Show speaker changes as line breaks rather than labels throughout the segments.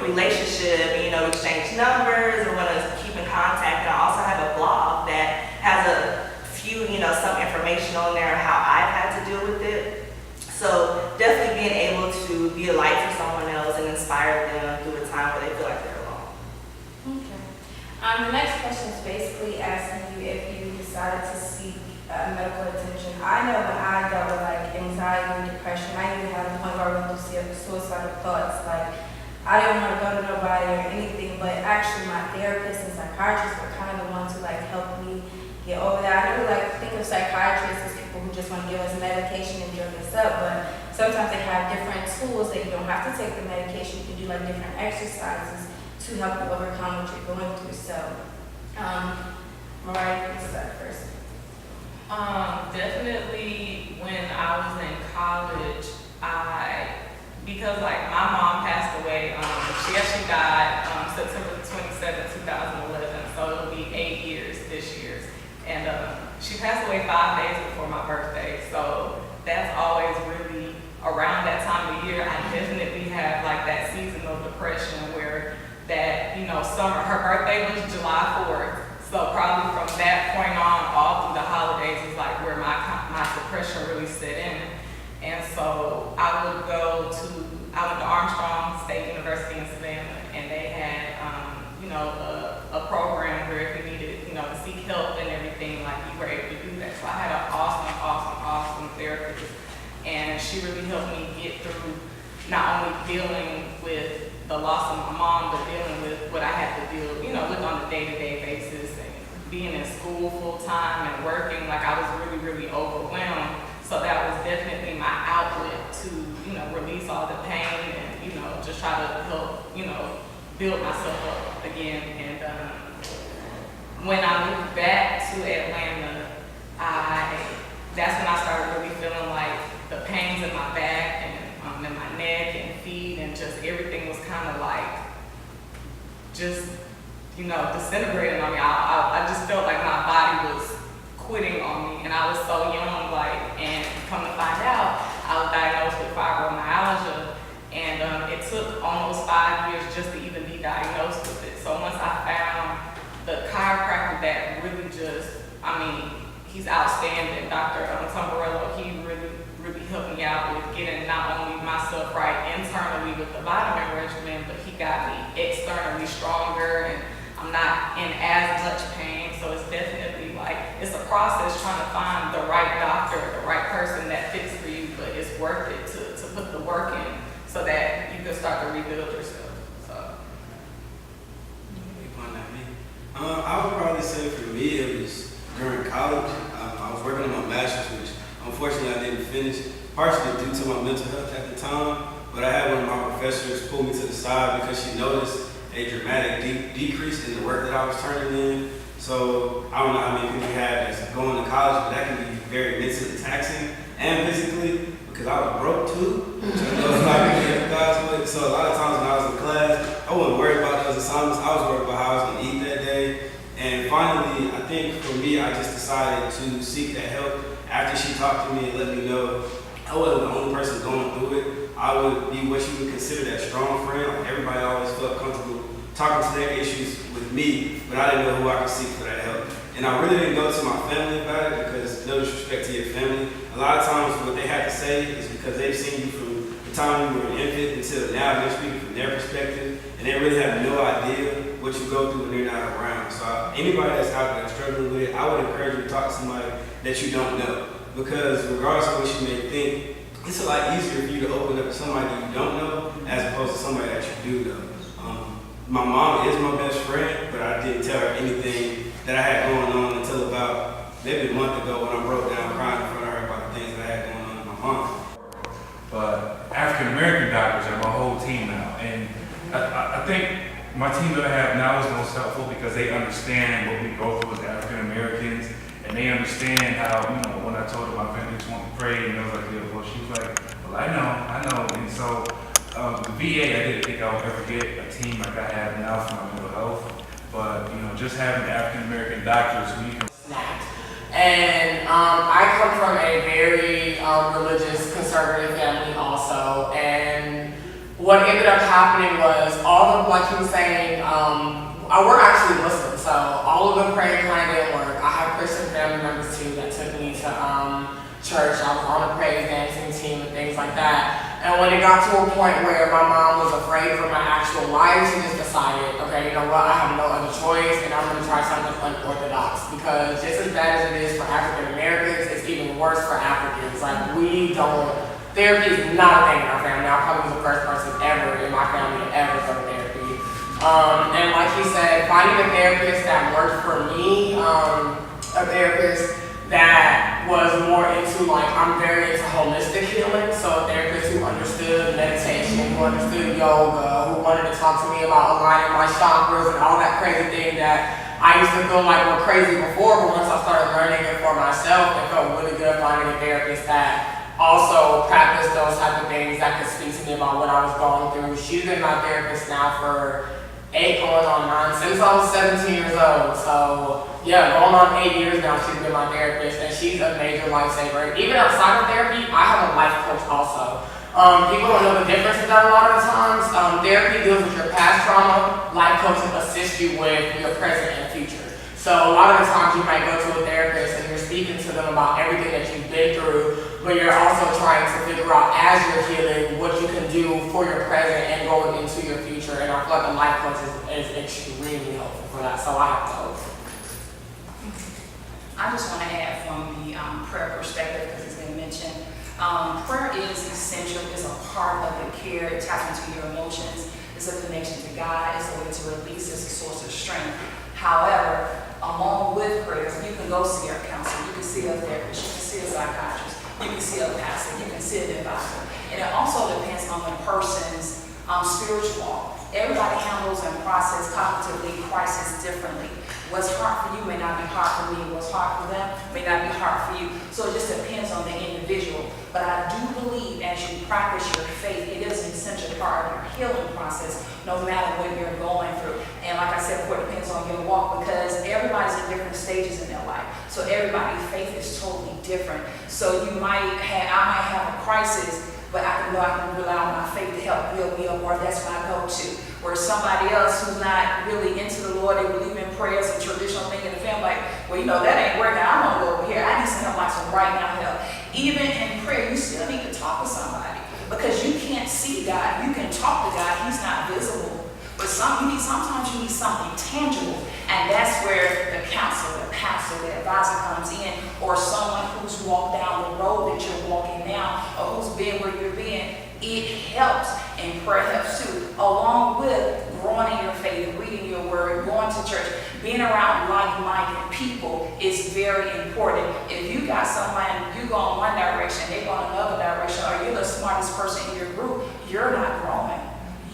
quick relationship, you know, exchange numbers, and want to keep in contact. And I also have a blog that has a few, you know, some information on there how I've had to deal with it. So definitely being able to be a light for someone else and inspire them through a time where they feel like they're alone.
Okay. The next question is basically asking you if you decided to seek medical attention. I know when I dealt with like anxiety and depression, I even had a point where I went through suicidal thoughts. Like I didn't want to go to nobody or anything, but actually my therapist and psychiatrist were kind of the ones who like helped me get over that. I never like think of psychiatrists as people who just want to give us medication and drug us up, but sometimes they have different tools that you don't have to take the medication. You can do like different exercises to help you overcome what you're going through. So, Mariah, you can start first.
Definitely when I was in college, because like my mom passed away, she actually died September 27, 2011, so it'll be 8 years this year. And she passed away 5 days before my birthday, so that's always really around that time of year. I definitely have like that season of depression where that, you know, summer, her birthday was July 4th. So probably from that point on, all through the holidays is like where my depression really set in. And so I went to Armstrong State University in Savannah, and they had, you know, a program where if you needed, you know, to seek help and everything, like you were able to do that. So I had an awesome therapist, and she really helped me get through not only dealing with the loss of my mom, but dealing with what I had to deal, you know, with on a day-to-day basis. Being in school full time and working, like I was really overwhelmed. So that was definitely my outlet to, you know, release all the pain and, you know, just try to help, you know, build myself up again. And when I moved back to Atlanta, that's when I started really feeling like the pains in my back and in my neck and feet and just everything was kind of like just, you know, disintegrating on me. I just felt like my body was quitting on me, and I was so young, like, and come to find out, I was diagnosed with fibromyalgia, and it took almost 5 years just to even be diagnosed with it. So once I found the chiropractor that really just, I mean, he's outstanding, Dr. Tomekia, he really helped me out with getting not only myself right internally with the vitamin regimen, but he got me externally stronger, and I'm not in as much pain. So it's definitely like, it's a process trying to find the right doctor, the right person that fits for you, but it's worth it to put the work in so that you can start to rebuild yourself. So.
I would probably say for me, it was during college. I was working on my master's, which unfortunately I didn't finish, partially due to my mental health at the time. But I had one of my professors pull me to the side because she noticed a dramatic decrease in the work that I was turning in. So I don't know how many people you have that's going to college, but that can be very mentally taxing and physically, because I was broke too, which I know is not going to empathize with. So a lot of times when I was in class, I wasn't worried about those assignments. I was worried about how I was going to eat that day. And finally, I think for me, I just decided to seek that help. After she talked to me and let me know I wasn't the only person going through it, I would be what you would consider that strong friend. Like everybody always felt comfortable talking to their issues with me, but I didn't know who I could seek for that help. And I really didn't go to my family about it because no disrespect to your family. A lot of times what they have to say is because they've seen you from the time you were an infant until now, they're speaking from their perspective, and they really have no idea what you go through when they're not around. So anybody that's out there struggling with it, I would encourage you to talk to somebody that you don't know. Because regardless of what you may think, it's a lot easier for you to open up to somebody you don't know as opposed to somebody that you do know. My mom is my best friend, but I didn't tell her anything that I had going on until about maybe a month ago when I broke down crying in front of her about the things that I had going on in my mom.
But African American doctors are my whole team now, and I think my team that I have now is most helpful because they understand what we go through as African Americans, and they understand how, you know, when I told her my family just want to pray, and I was like, yeah, well, she was like, well, I know, and so the VA, I didn't think I would ever get a team like I have now for my mental health, but you know, just having African American doctors who you can.
And I come from a very religious, conservative family also, and what ended up happening was all the like he was saying, we're actually Muslim, so all of the praying kind of didn't work. I have Christian family members too that took me to church. I was on the praise dancing team and things like that. And when it got to a point where my mom was afraid for my actual life, she just decided, okay, you know what, I have no other choice, and I'm going to try something unorthodox. Because just as bad as it is for African Americans, it's even worse for Africans. Like, therapy is not a thing in our family. I probably was the first person ever in my family to ever go to therapy. And like he said, finding a therapist that worked for me, a therapist that was more into, like, I'm very into holistic healing, so a therapist who understood meditation, who understood yoga, who wanted to talk to me about aligning my chakras and all that crazy thing that I used to feel like were crazy before, but once I started learning it for myself, it felt really good finding a therapist that also practiced those type of things that could speak to me about what I was going through. She's been my therapist now for 8 going on 9 since I was 17 years old. So yeah, going on 8 years now, she's been my therapist, and she's a major lifesaver. Even outside of therapy, I have a life coach also. People don't know the difference with that a lot of the times. Therapy deals with your past trauma. Life coaching assists you with your present and future. So a lot of the times you might go to a therapist and you're speaking to them about everything that you've been through, but you're also trying to figure out as you're healing what you can do for your present and going into your future. And I feel like a life coach is extremely helpful for that. So I have those.
I just want to add from the prayer perspective, because it's been mentioned. Prayer is essential, it's a part of the care, it taps into your emotions, it's a connection to God, it's a way to release, it's a source of strength. However, along with prayers, you can go see a counselor, you can see a therapist, you can see a psychiatrist, you can see a pastor, you can see an advisor. And it also depends on the person's spiritual walk. Everybody handles and processes cognitively crisis differently. What's hard for you may not be hard for me. What's hard for them may not be hard for you. So it just depends on the individual. But I do believe as you practice your faith, it is an essential part of your healing process, no matter what you're going through. And like I said before, it depends on your walk, because everybody's in different stages in their life. So everybody's faith is totally different. So I might have a crisis, but I can rely on my faith to help build me up, or that's what I go to. Or somebody else who's not really into the Lord, they believe in prayers and traditional thing in the family, like, well, you know, that ain't working, I'm gonna go over here. I need some help, like some right now help. Even in prayer, you still need to talk to somebody, because you can't see God. You can talk to God, he's not visible. But sometimes you need something tangible, and that's where the counselor, the pastor, the advisor comes in, or someone who's walked down the road that you're walking now, or who's been where you're being. It helps, and prayer helps too, along with growing in your faith, reading your word, going to church, being around like-minded people is very important. If you got someone, you go in one direction, they go in another direction, or you're the smartest person in your group, you're not growing.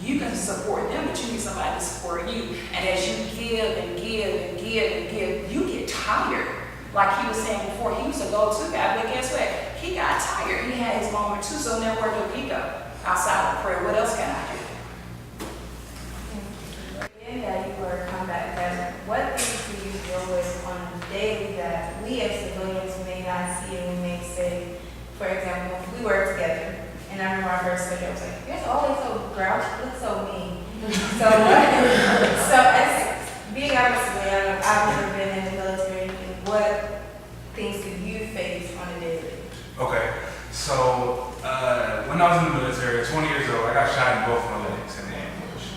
You can support them, but you need somebody to support you. And as you give and give and give and give, you get tired. Like he was saying before, he was a go-to guy, but guess what? He got tired. He had his moment too, so then where do he go? Outside of prayer, what else can I do?
In that you were combat veteran, what things do you deal with on a daily that we as civilians may not see and we may say, for example, we work together, and I remember our first study, I was like, you're always so grouchy, you look so mean. So as being out of civilian, I've never been in the military, what things do you face on a daily?
Okay, so when I was in the military at 20 years old, I got shot in both my legs in the ambush.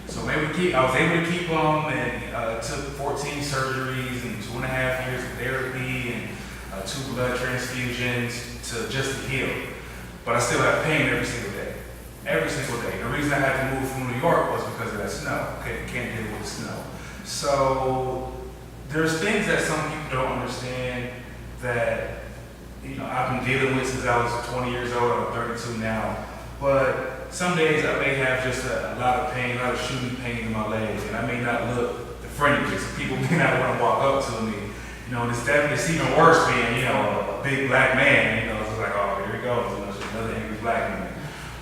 So I was able to keep them, and took 14 surgeries and 2.5 years of therapy and 2 blood transfusions just to heal. But I still have pain every single day. Every single day. The reason I had to move from New York was because of that snow. Okay, can't deal with the snow. So there's things that some people don't understand that, you know, I've been dealing with since I was 20 years old. I'm 32 now. But some days I may have just a lot of pain, a lot of shooting pain in my legs, and I may not look the friendliest. People may not want to walk up to me. You know, and it's even worse being, you know, a big black man. You know, it's like, oh, here he goes. You know, it's another angry black man.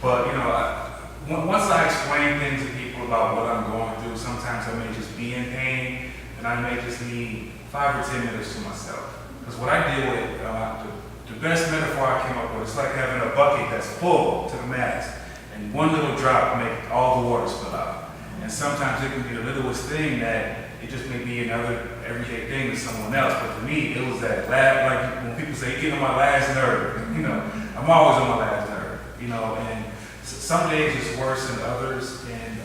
But, you know, once I explain things to people about what I'm going through, sometimes I may just be in pain, and I may just need 5 or 10 minutes to myself. Because what I deal with, the best metaphor I came up with, it's like having a bucket that's full to the max, and one little drop make all the water spill out. And sometimes it can be the littlest thing that it just may be another everyday thing to someone else. But to me, it was that last, like when people say, get on my last nerve, I'm always on my last nerve, and some days it's worse than others. And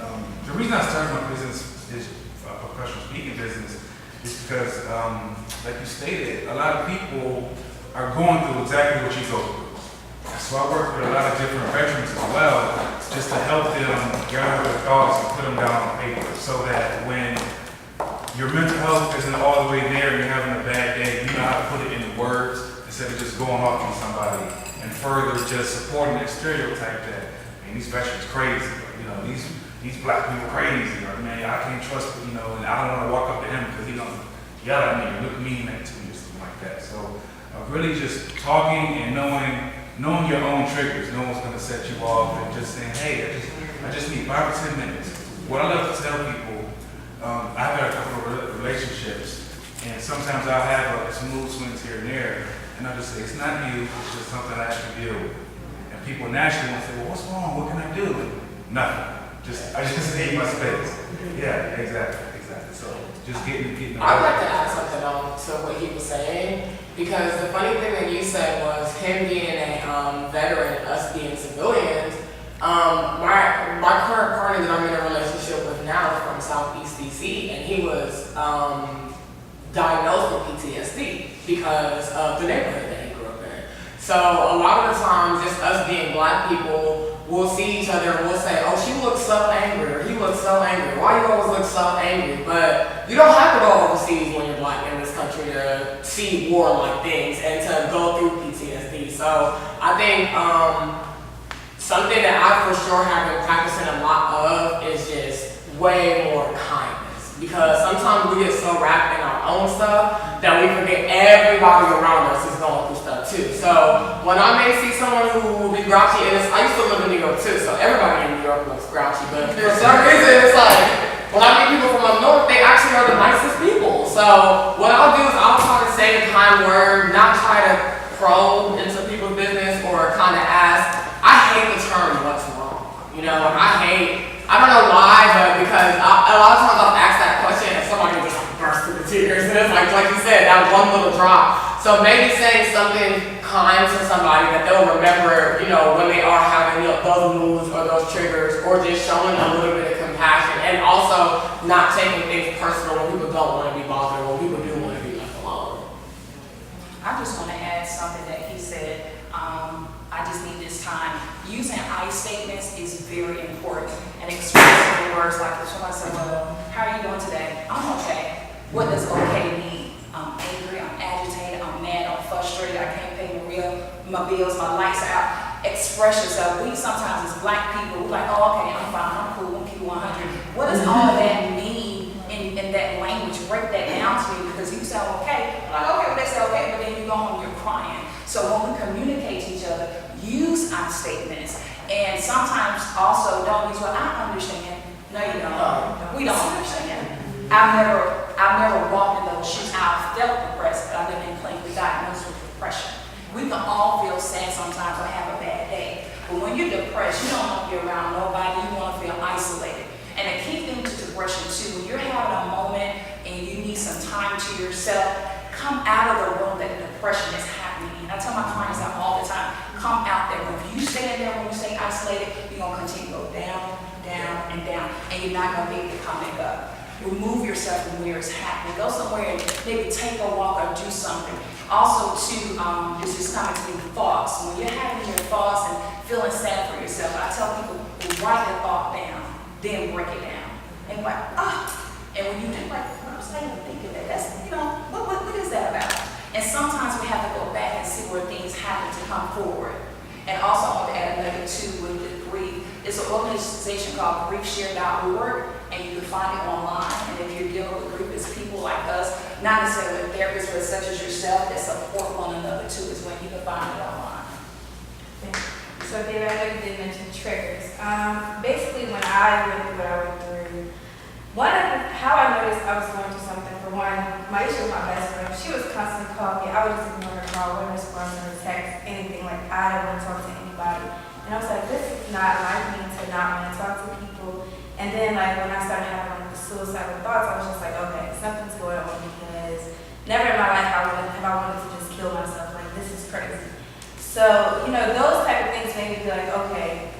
the reason I started my business is a professional speaking business is because, like you stated, a lot of people are going through exactly what you go through. So I work with a lot of different veterans as well, just to help them gather their thoughts and put them down on paper, so that when your mental health isn't all the way there and you're having a bad day, you know how to put it into words instead of just going off on somebody and further just supporting that stereotype that, man, these veterans crazy, or, these black people crazy, or man, I can't trust, and I don't want to walk up to him because he gonna yell at me or look mean at me or something like that. So really just talking and knowing your own triggers, no one's gonna set you off, and just saying, hey, I just need 5 or 10 minutes. What I love to tell people, I've had a couple of relationships, and sometimes I'll have some mood swings here and there, and I'll just say, it's not you, it's just something I have to deal with. And people naturally want to say, well, what's wrong? What can I do? Nothing. I just need my space. Yeah, exactly. So just getting.
I'd like to add something on to what he was saying, because the funny thing that you said was him being a veteran, us being civilians. My current partner that I'm in a relationship with now is from Southeast DC, and he was diagnosed with PTSD because of the neighborhood that he grew up in. So a lot of the times, just us being black people, we'll see each other and we'll say, oh, she looks so angry, or he looks so angry. Why you always look so angry? But you don't have to go overseas when you're black in this country to see war-like things and to go through PTSD. So I think something that I for sure have been practicing a lot of is just way more kindness. Because sometimes we get so wrapped in our own stuff that we forget everybody around us is going through stuff too. So when I may see someone who will be grouchy, and I used to live in New York too, so everybody in New York looks grouchy, but for some reason it's like, when I meet people from up north, they actually are the nicest people. So what I'll do is I'll try to say a kind word, not try to probe into people's business or kind of ask. I hate the term, what's wrong? I don't know why, but because a lot of times I'll ask that question and somebody will just burst into tears. And it's like you said, that one little drop. So maybe saying something kind to somebody that they'll remember, when they are having those moods or those triggers, or just showing a little bit of compassion, and also not taking things personal when people don't want to be bothered or when people do want to be left alone.
I just want to add something that he said. I just need this time. Using I statements is very important, and expressing words like if somebody said, well, how are you doing today? I'm okay. What does okay mean? I'm angry, I'm agitated, I'm mad, I'm frustrated, I can't pay my bills, my lights are out. Express yourself. We sometimes as black people, we're like, oh, okay, I'm fine, I'm cool, I'm keep 100. What does all of that mean in that language? Break that down to me, because you sound okay. I'm like, okay, well, they say okay, but then you go home, you're crying. So when we communicate to each other, use I statements. And sometimes also don't use, well, I understand. No, you don't. We don't understand. I've never walked in those shoes. I've felt depressed, but I've never been clinically diagnosed with depression. We can all feel sad sometimes or have a bad day. But when you're depressed, you don't want to be around nobody. You want to feel isolated. And the key thing to depression too, when you're having a moment and you need some time to yourself, come out of the room that the depression is happening in. I tell my clients that all the time. Come out there. If you stay in there when you stay isolated, you're going to continue to go down, down, and down. And you're not going to be able to come back up. Remove yourself from where it's happening. Go somewhere and maybe take a walk or do something. Also, too, this is coming to me, thoughts. When you're having your thoughts and feeling sad for yourself, I tell people to write the thought down, then break it down. And like, and when you do, like, what was I even thinking that? That's, what is that about? And sometimes we have to go back and see where things happen to come forward. And also, I want to add another too with the grief. It's an organization called griefshare.org, and you can find it online. And if you're dealing with grief, it's people like us, not necessarily therapists, but such as yourself, that support one another too, is when you can find it online.
So David, I know you did mention triggers. Basically, when I went through what I went through, how I noticed I was going through something, for one, my issue with my best friend, she was constantly calling me. I would just ignore her call, wouldn't respond to her text, anything. Like, I didn't want to talk to anybody. And I was like, this is not like me to not want to talk to people. And then like when I started having like the suicidal thoughts, I was just like, okay, something's going on because never in my life have I wanted to just kill myself. Like this is crazy. So, you know, those type of things made me be like, okay,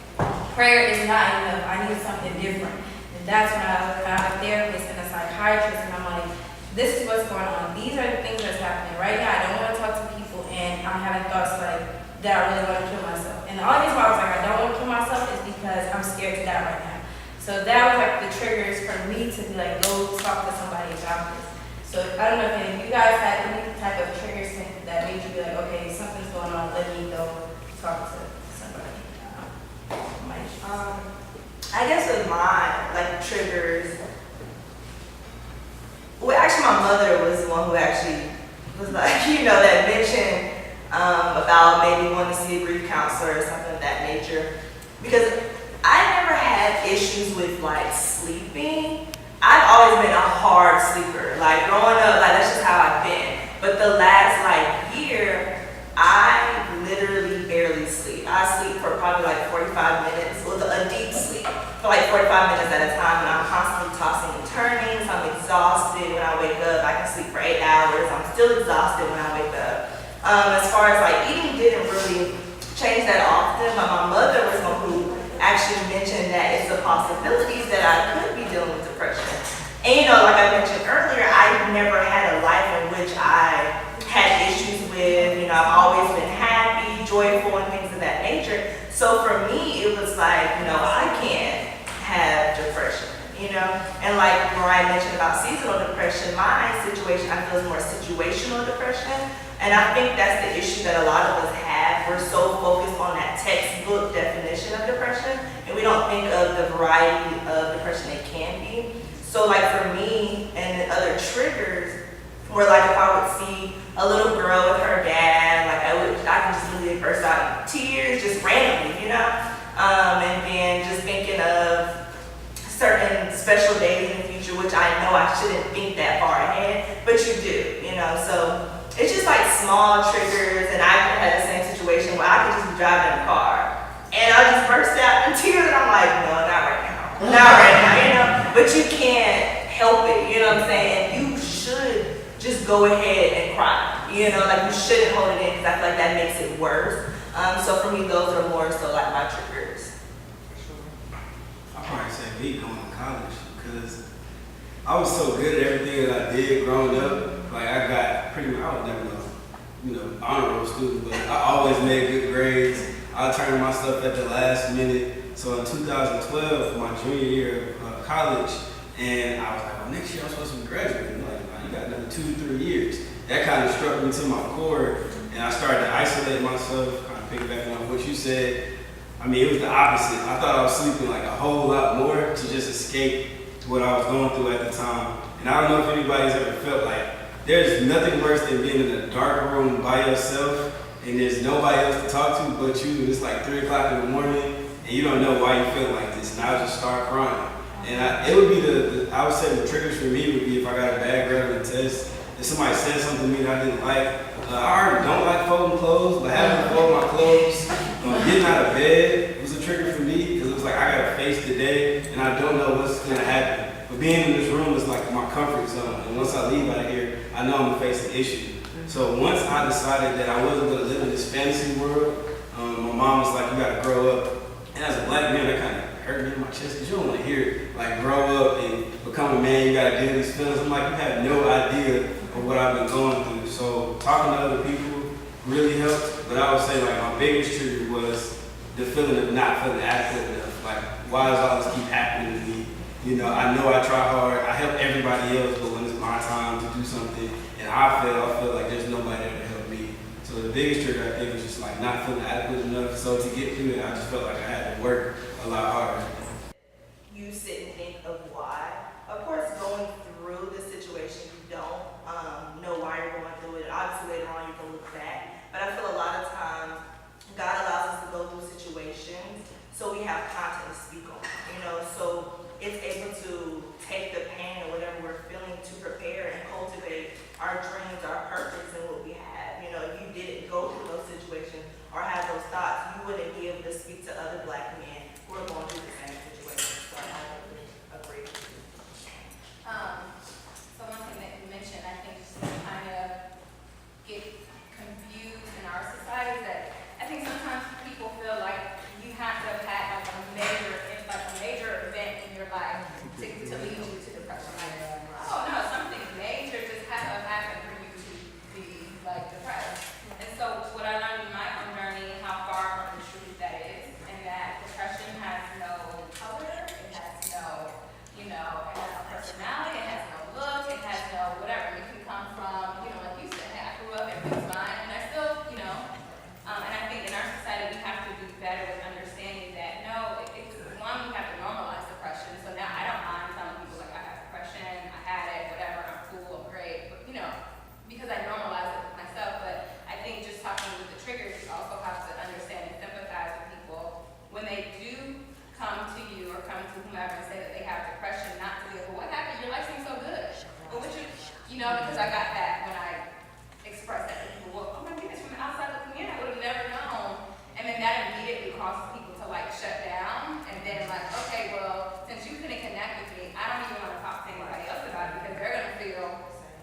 prayer is not enough. I need something different. And that's when I found a therapist and a psychiatrist, and I'm like, this is what's going on. These are the things that's happening right now. I don't want to talk to people, and I'm having thoughts like that I really want to kill myself. And the only reason why I was like, I don't want to kill myself is because I'm scared to die right now. So that was like the triggers for me to be like, go talk to somebody about this. So I don't know if any of you guys had any type of triggers that made you be like, okay, something's going on, let me go talk to somebody.
I guess with mine, like triggers, well, actually my mother was the one who actually was like, you know, that mentioned about maybe wanting to see a grief counselor or something of that nature. Because I never had issues with like sleeping. I've always been a hard sleeper. Like growing up, like that's just how I've been. But the last like year, I literally barely sleep. I sleep for probably like 45 minutes with a deep sleep for like 45 minutes at a time, and I'm constantly tossing and turning. So I'm exhausted when I wake up. I can sleep for 8 hours. I'm still exhausted when I wake up. As far as like eating didn't really change that often, but my mother was one who actually mentioned that it's a possibility that I could be dealing with depression. And you know, like I mentioned earlier, I never had a life in which I had issues with, you know, I've always been happy, joyful, and things of that nature. So for me, it was like, you know, I can't have depression, you know? And like Mariah mentioned about seasonal depression, my situation, I feel is more situational depression. And I think that's the issue that a lot of us have. We're so focused on that textbook definition of depression, and we don't think of the variety of depression it can be. So like for me, and the other triggers were like if I would see a little girl with her dad, like I can just literally burst out in tears just randomly, you know? And then just thinking of certain special days in the future, which I know I shouldn't think that far ahead, but you do, you know? So it's just like small triggers, and I had the same situation where I could just be driving in a car and I'll just burst out in tears, and I'm like, no, not right now. Not right now, you know? But you can't help it, you know what I'm saying? And you should just go ahead and cry, you know? Like you shouldn't hold it in, because I feel like that makes it worse. So for me, those are more so like my triggers.
I probably say me going to college, because I was so good at everything that I did growing up. Like I got pretty much, I was never honor roll student, but I always made good grades. I turned my stuff at the last minute. So in 2012, my junior year of college, and I was like, well, next year I'm supposed to be graduating. Like, you got another 2-3 years. That kind of struck me to my core, and I started to isolate myself, kind of piggybacking on what you said. I mean, it was the opposite. I thought I was sleeping like a whole lot more to just escape what I was going through at the time. And I don't know if anybody's ever felt like, there's nothing worse than being in a dark room by yourself and there's nobody else to talk to but you. And it's like 3 o'clock in the morning and you don't know why you feel like this. And I would just start crying. And it would be I would say the triggers for me would be if I got a bad grade on the test, if somebody said something to me that I didn't like. I already don't like folding clothes, but having to fold my clothes, getting out of bed was a trigger for me because it was like I gotta face the day and I don't know what's gonna happen. But being in this room is like my comfort zone. And once I leave out of here, I know I'm gonna face an issue. So once I decided that I wasn't gonna live in this fantasy world, my mom was like, you gotta grow up. And as a black man, that kind of hurt me in my chest because you don't want to hear it. Like grow up and become a man, you gotta deal with these feelings. I'm like, you have no idea of what I've been going through. So talking to other people really helped. But I would say like my biggest trigger was the feeling of not feeling adequate enough. Like, why does all this keep happening to me? You know I try hard, I help everybody else, but when it's my time to do something and I feel like there's nobody there to help me. So the biggest trigger I think was just like not feeling adequate enough. So to get through it, I just felt like I had to work a lot harder.
You sit and think of why. Of course, going through the situation, you don't know why you're going through it. Obviously, later on, you can look back. But I feel a lot of times, God allows us to go through situations so we have content to speak on. You know, so it's able to take the pain or whatever we're feeling to prepare and cultivate our dreams, our purpose, and what we have. You know, if you didn't go through those situations or have those thoughts, you wouldn't be able to speak to other black men who are going through the same situation. So,
to lead you to depression?
Oh no, something major just had to happen for you to be like depressed. And so what I learned in my own journey, how far from the truth that is, and that depression has no color, it has no, it has no personality, it has no look, it has no whatever. You can come from, like you said, hey, I grew up, everything's fine, and I still, and I think in our society we have to do better with understanding that no, it's one, we have to normalize depression. So now I don't mind telling people like I have depression, I had it, whatever, I'm cool, I'm great, but because I normalize it with myself. But I think just talking with the triggers, you also have to understand and sympathize with people when they do come to you or come to whomever and say that they have depression, not to be like, well, what happened? Your life seems so good. But what because I got that when I expressed that to people. Well, oh my goodness, from the outside looking in, I would have never known. And then that immediately causes people to like shut down and then like, okay, well, since you couldn't connect with me, I don't even want to talk to anybody else about it because they're gonna feel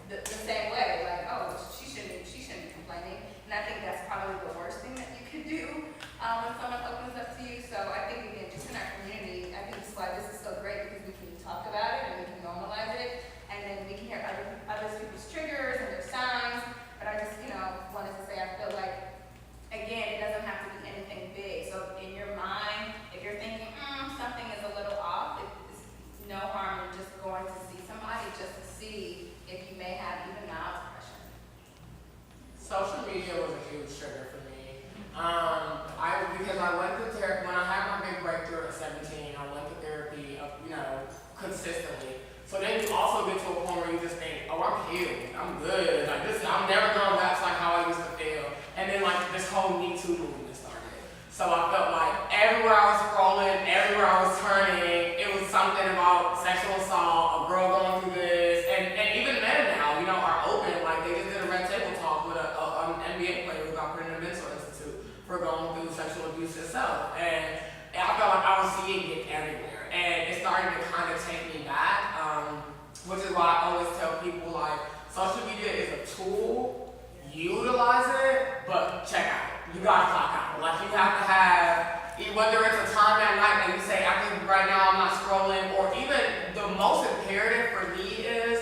the same way, like, oh, she shouldn't be complaining. And I think that's probably the worst thing that you could do when someone opens up to you. So I think again, just in our community, I think that's why this is so great because we can talk about it and we can normalize it, and then we can hear other people's triggers and their signs. But I just, wanted to say I feel like, again, it doesn't have to be anything big. So in your mind, if you're thinking something is a little off, it's no harm in just going to see somebody just to see if you may have even mild depression.
Social media was a huge trigger for me. Because I went to therapy, when I had my big breakthrough at 17, I went to therapy, consistently. So then you also get to a point where you just think, oh, I'm healed, I'm good, like this, I'm never going back to like how I used to feel. And then like this whole Me Too movement started. So I felt like everywhere I was scrolling, everywhere I was turning, it was something about sexual assault, a girl going through this, and even men now, are open. Like they just did a red table talk with an NBA player who got put in a mental institute for going through sexual abuse himself. And I felt like I was seeing it everywhere. And it started to kind of take me back, which is why I always tell people like, social media is a tool, utilize it, but check out. You gotta clock out. Like you have to have, whether it's a time at night and you say, I think right now I'm not scrolling, or even the most imperative for me is,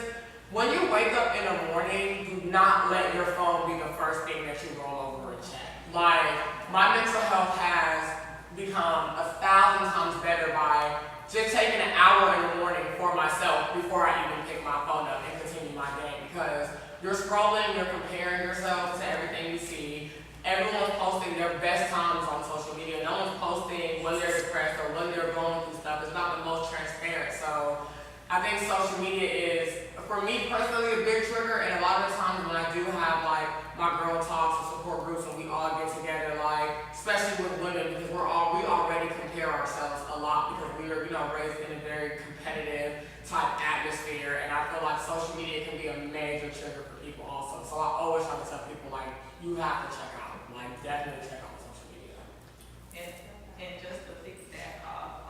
when you wake up in the morning, do not let your phone be the first thing that you roll over and check. Like, my mental health has become 1,000 times better by just taking an hour in the morning for myself before I even pick my phone up and continue my day. Because you're scrolling, you're comparing yourself to everything you see. Everyone's posting their best times on social media. No one's posting when they're depressed or when they're going through stuff. It's not the most transparent. So I think social media is, for me personally, a big trigger. And a lot of the times when I do have like my girl talks and support groups and we all get together, like especially with women, because we already compare ourselves a lot because we are raised in a very competitive type atmosphere, and I feel like social media can be a major trigger for people also. So I always try to tell people like, you have to check out, like definitely check out social media.
And just to fix that off,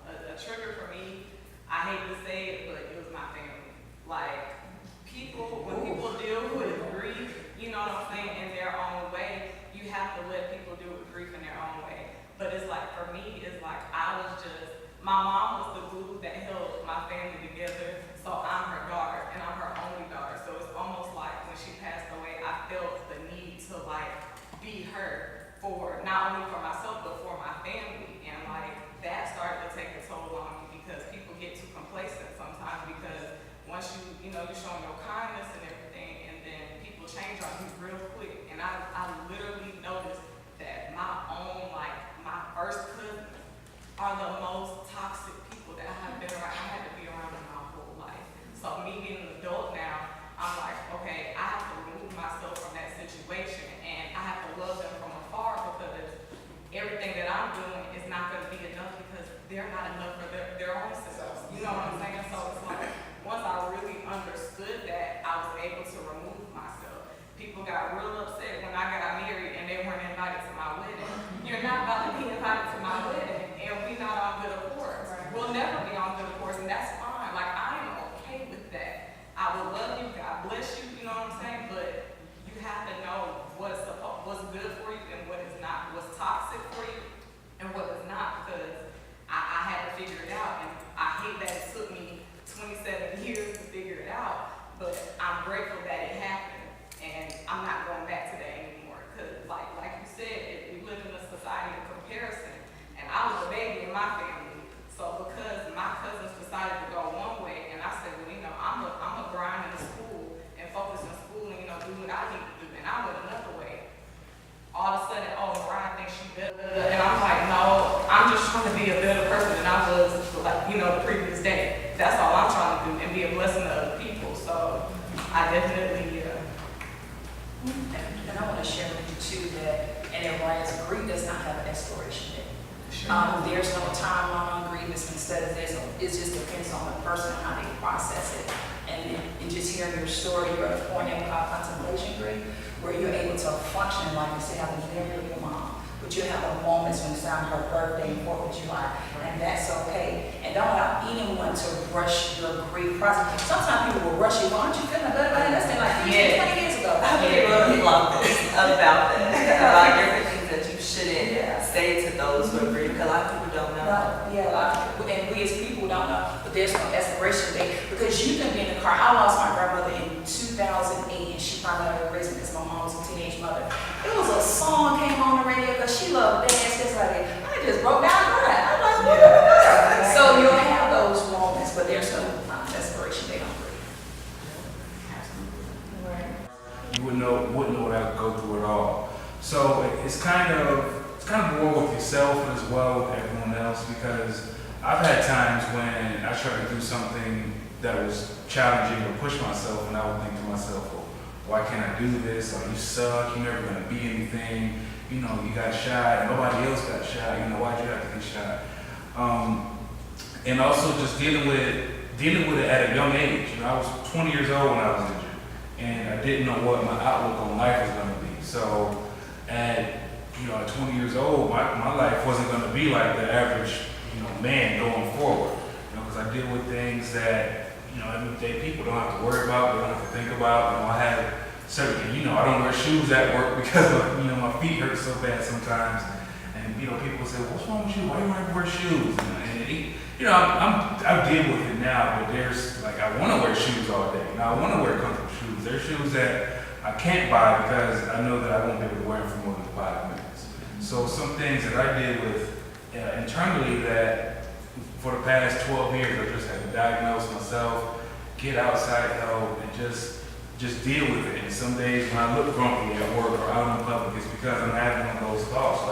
a trigger for me, I hate to say it, but it was my family. Like, when people deal with grief, you know what I'm saying, in their own way, you have to let people deal with grief in their own way. But it's like, for me, it's like, my mom was the glue that held my family together, so I'm her daughter, and I'm her only daughter. So it's almost like when she passed away, I felt the need to like, be her for, not only for myself, but for my family. And like, that started to take a toll on me because people get too complacent grateful that it happened, and I'm not going back to that anymore. Cause like you said, we live in a society of comparison, and I was a baby in my family. So because my cousins decided to go one way, and I said, well, you know, I'm a grind in school and focus on school and, you know, do what I need to do, and I went another way. All of a sudden, oh, Mariah thinks she better, and I'm like, no, I'm just trying to be a better person than I was, like, you know, the previous day. That's all I'm trying to do, and be a blessing to other people. So I definitely,
And I want to share with you too that, and everybody has grief does not have an expiration date. There's no timeline on grievance, instead of this, it just depends on the person and how they process it. And just hearing your story, you're at a point in contemplation grief, where you're able to function like you said, having memory of your mom. But you have a moments when it's on her birthday and 4th of July, and that's okay. And don't allow anyone to rush your grief process. Sometimes people will rush you, well, aren't you feeling good about it? That's been like 20 years ago.
I really love this about that. About different things that you shouldn't say to those who agree, because a lot of people don't know.
Yeah, a lot of people, and we as people don't know, but there's no expiration date. Because you can be in the car. I lost my grandmother in 2008, and she probably had raised me because my mom was a teenage mother. It was a song came on the radio because she loved dance, just like it. I just broke down and cried. I'm like, what? So you'll have those moments, but there's no expiration date on grief.
You wouldn't know what I would go through at all. So it's kind of more with yourself as well with everyone else, because I've had times when I tried to do something that was challenging or push myself, and I would think to myself, well, why can't I do this? Or you suck, you're never gonna be anything. You know, you got shot, nobody else got shot. You know, why'd you have to get shot? And also just dealing with it at a young age. You know, I was 20 years old when I was injured, and I didn't know what my outlook on life was gonna be. So at 20 years old, my life wasn't gonna be like the average, man going forward. Because I deal with things that, everyday people don't have to worry about, they don't have to think about. I have certain, I don't wear shoes at work because, my feet hurt so bad sometimes. And, people say, what's wrong with you? Why do you have to wear shoes? I deal with it now, but there's, I want to wear shoes all day. Now, I want to wear comfortable shoes. There's shoes that I can't buy because I know that I won't be able to wear them for more than 5 minutes. So some things that I did with internally that for the past 12 years, I just had to diagnose myself, get outside help, and just deal with it. And some days when I look grumpy at work or out in public, it's because I'm having one of those thoughts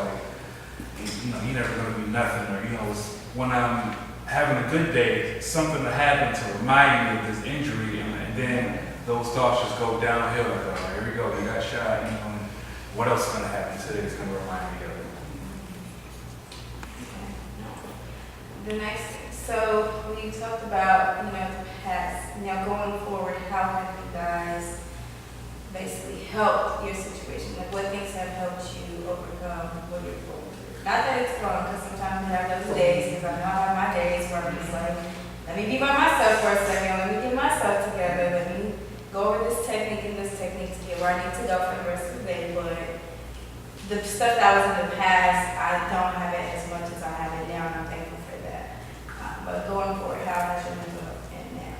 you're never going to be nothing. Or, it's when I'm having a good day, something will happen to remind me of this injury, and then those thoughts just go downhill. Like, oh, here we go, you got shot, and what else is going to happen today is going to remind me of it.
The next, so we talked about, the past. Now going forward, how have you guys basically helped your situation? Like what things have helped you overcome what you're going through? Not that it's fun, because sometimes we have those days, because I know I have my days where I'm just like, let me be by myself for a second, let me get myself together, let me go over this technique and this technique to get where I need to go for the rest of the day. But the stuff that was in the past, I don't have it as much as I have it now, and I'm thankful for that. But going forward, how has your mental health been now?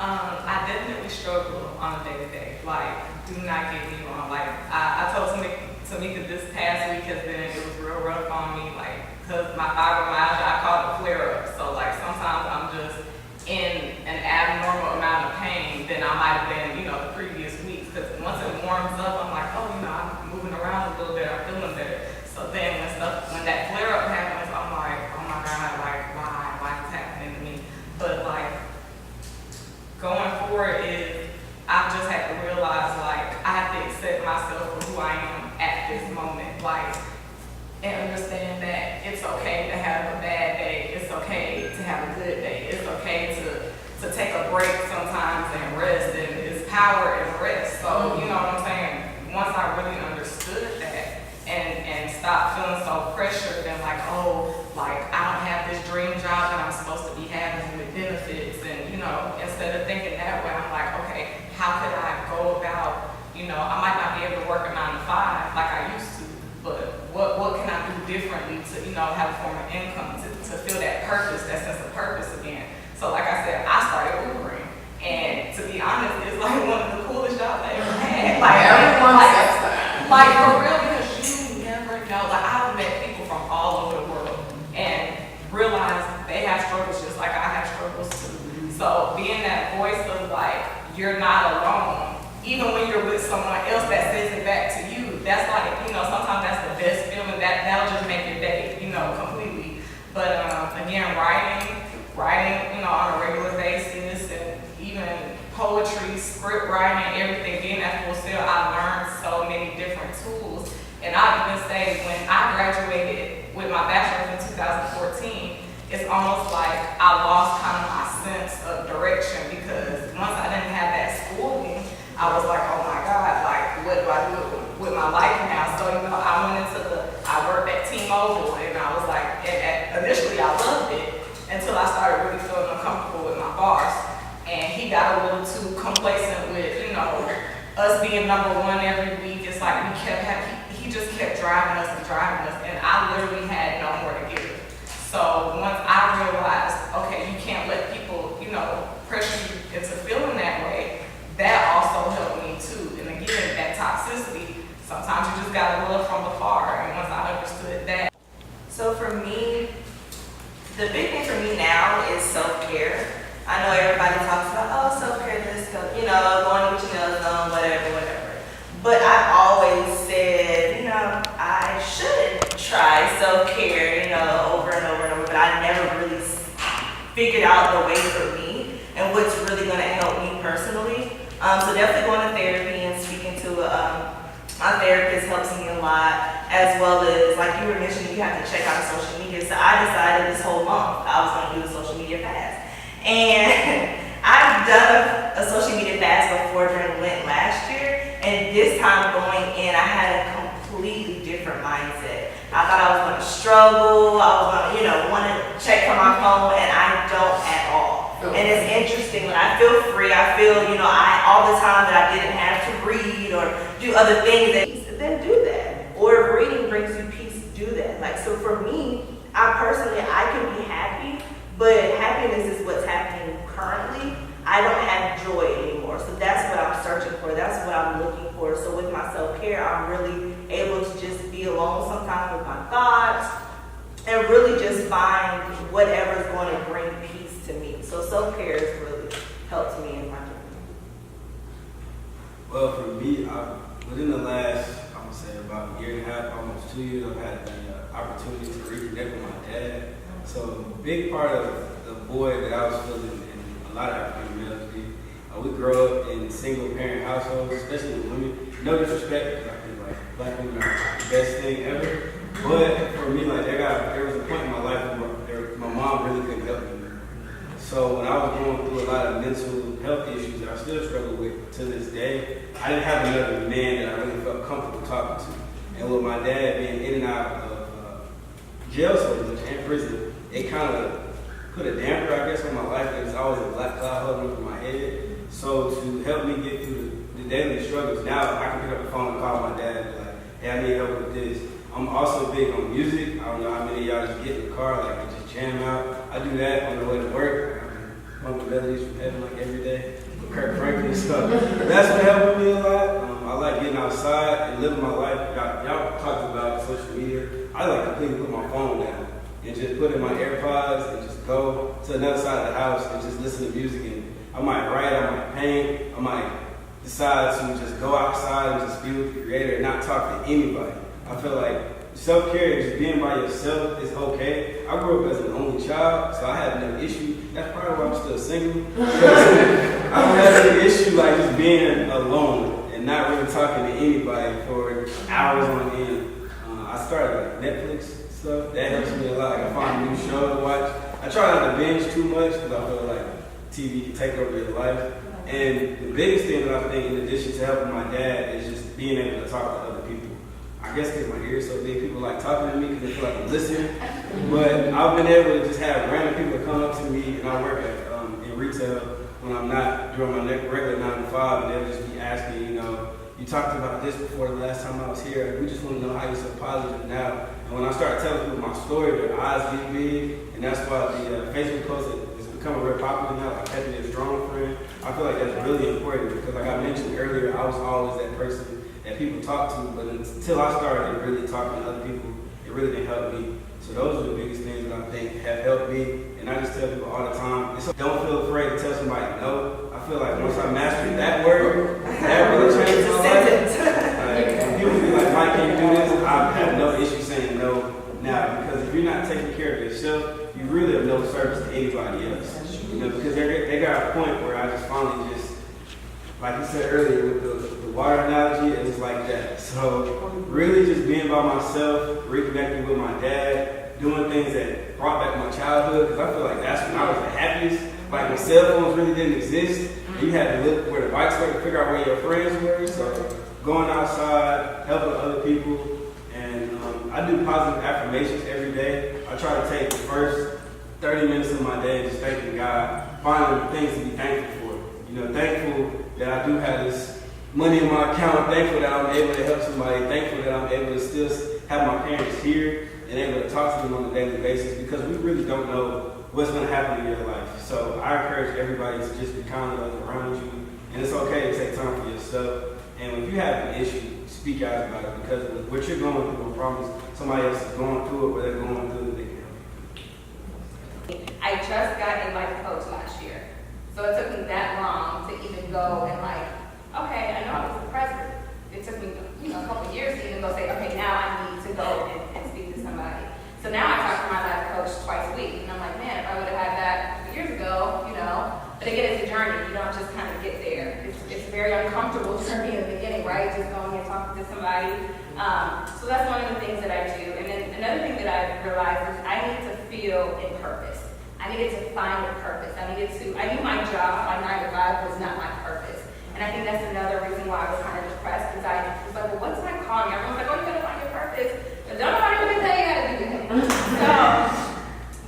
I definitely struggle on a day-to-day. Do not get me wrong. I told Tomekia this past week has been, it was real rough on me, because my fibromyalgia, I call it flare-up. So, sometimes I'm just in an abnormal amount of pain than I might have been, the previous weeks. Because once it warms up, I'm like, oh, I'm moving around a little bit, I'm feeling better. So then when that flare-up happens, I'm like, oh my God, why is this happening to me? But going forward is, I've just had to realize, I have to accept myself for who I am at this moment, and understand that it's okay to have a bad day, it's okay to have a good day, it's okay to take a break sometimes and rest, and it's power in rest. So, you know what I'm saying? Once I really understood that and stopped feeling so pressured and I don't have this dream job that I'm supposed to be having with benefits, and instead of thinking that way, I'm like, okay, how could I go about, I might not be able to work a Like, for real, because you never know. Like, I've met people from all over the world and realized they have struggles just like I have struggles too. So being that voice of like, you're not alone, even when you're with someone else that says it back to you, that's like, you know, sometimes that's the best feeling. That'll just make your day, you know, completely. But again, writing, you know, on a regular basis, and even poetry, script writing, everything, being at Full Sail, I learned so many different tools. And I even say when I graduated with my bachelor's in 2014, it's almost like I lost kind of my sense of direction, because once I didn't have that schooling, I was like, oh my God, like what do I do with my life now? So, you know, I worked at T-Mobile, and I was like, initially I loved it until I started really feeling uncomfortable with my boss. And he got a little too complacent with, you know, us being number one every week. It's like he just kept driving us, and I literally had no more to give. So once I realized, okay, you can't let people, you know, pressure you into feeling that way, that also helped me too. And again, that toxicity, sometimes you just gotta love from afar. And once I understood that.
So for me, the big thing for me now is self-care. I know everybody talks about, oh, self-care, this, you know, going to get your nails done, whatever. But I've always said, you know, I should try self-care, you know, over and over and over, but I never really figured out the way for me and what's really going to help me personally. So definitely going to therapy and speaking to my therapist helps me a lot, as well as, like you were mentioning, you have to check out social media. So I decided this whole month I was going to do a social media fast. And I've done a social media fast before during Lent last year, and this time going in, I had a completely different mindset. I thought I was going to struggle, I was going to, you know, want to check for my phone, and I don't at all. And it's interesting, when I feel free, I feel, you know, all the time that I didn't have to read or do other things, then do that. Or if reading brings you peace, do that. Like, so for me, I can be happy, but happiness is what's happening currently. I don't have joy anymore. So that's what I'm searching for. That's what I'm looking for. So with my self-care, I'm really able to just be alone sometimes with my thoughts and really just find whatever's going to bring peace to me. So self-care has really helped me in my journey.
Well, for me, within the last, I'm going to say about a year and a half, almost 2 years, I've had the opportunity to reconnect with my dad. So a big part of the void that I was feeling, and a lot of African males do, we grow up in single parent households, especially with women. No disrespect, because I feel like black women are the best thing ever. But for me, like there was a point in my life where my mom really couldn't help me. So when I was going through a lot of mental health issues that I still struggle with to this day, I didn't have another man that I really felt comfortable talking to. And with my dad being in and out of jail cells and prison, it kind of put a damper, I guess, on my life. There's always a black cloud hovering over my head. So to help me get through the daily struggles, now I can pick up the phone and call my dad and be like, hey, I need help with this. I'm also big on music. I don't know how many of y'all just get in the car, like, and just jam out. I do that on the way to work. I'm pumping melodies from heaven like every day with Kirk Franklin and stuff. That's what helped me a lot. I like getting outside and living my life. Y'all talked about social media. I like completely put my phone down and just put in my AirPods and just go to another side of the house and just listen to music. And I might write, I might paint, I might decide to just go outside and just be with the Creator and not talk to anybody. I feel like self-care and just being by yourself is okay. I grew up as an only child, so I had no issue. That's probably why I'm still single. I don't have any issue like just being alone and not really talking to anybody for hours on end. I started like Netflix stuff. That helps me a lot. Like I find a new show to watch. I try not to binge too much because I feel like TV can take over your life. And the biggest thing that I think, in addition to helping my dad, is just being able to talk to other people. I guess because my ears so big, people like talking to me because they feel like I'm listening. But I've been able to just have random people come up to me, and I work at in retail when I'm not doing my regular 9 to 5, and they'll just be asking, you know, you talked about this before the last time I was here. We just want to know how you're so positive now. And when I start telling people my story, their eyes get big, and that's why the Facebook post is becoming very popular now, like Happy a Strong Friend. I feel like that's really important because, like I mentioned earlier, I was always that person that that people talk to, but until I started really talking to other people, it really didn't help me. So those are the biggest things that I think have helped me. And I just tell people all the time, don't feel afraid to tell somebody no. I feel like once I mastered that word, that really changed my life. Like, when people be like, Mike, can you do this? I have no issue saying no now, because if you're not taking care of yourself, you really have no service to anybody else. You know, because they got a point where I just finally just, like you said earlier with the water analogy, it was like that. So really just being by myself, reconnecting with my dad, doing things that brought back my childhood, because I feel like that's when I was the happiest. Like when cell phones really didn't exist, and you had to look where the bikes were to figure out where your friends were. So going outside, helping other people, and I do positive affirmations every day. I try to take the first 30 minutes of my day just thanking God, finding things to be thankful for. You know, thankful that I do have this money in my account, thankful that I'm able to help somebody, thankful that I'm able to still have my parents here and able to talk to them on a daily basis, because we really don't know what's going to happen in your life. So I encourage everybody to just be kind to those around you, and it's okay to take time for yourself. And if you have an issue, speak out about it, because what you're going through, I promise somebody else is going through it, where they're going through it, they can help.
I just got a life coach last year. So it took me that long to even go and like, okay, I know I was depressed. It took me, a couple of years to even go say, okay, now I need to go and speak to somebody. So now I talk to my life coach twice a week. And I'm like, man, if I would have had that years ago, but again, it's a journey. You don't just kind of get there. It's a very uncomfortable journey in the beginning, right? Just going and talking to somebody. So that's one of the things that I do. And then another thing that I realized is I need to feel in purpose. I needed to find a purpose. I knew my job, my 9 to 5, was not my purpose. And I think that's another reason why I was kind of depressed, because I was like, well, what's my calling? Everyone's like, oh, you gotta find your purpose. But don't nobody really tell you how to do that.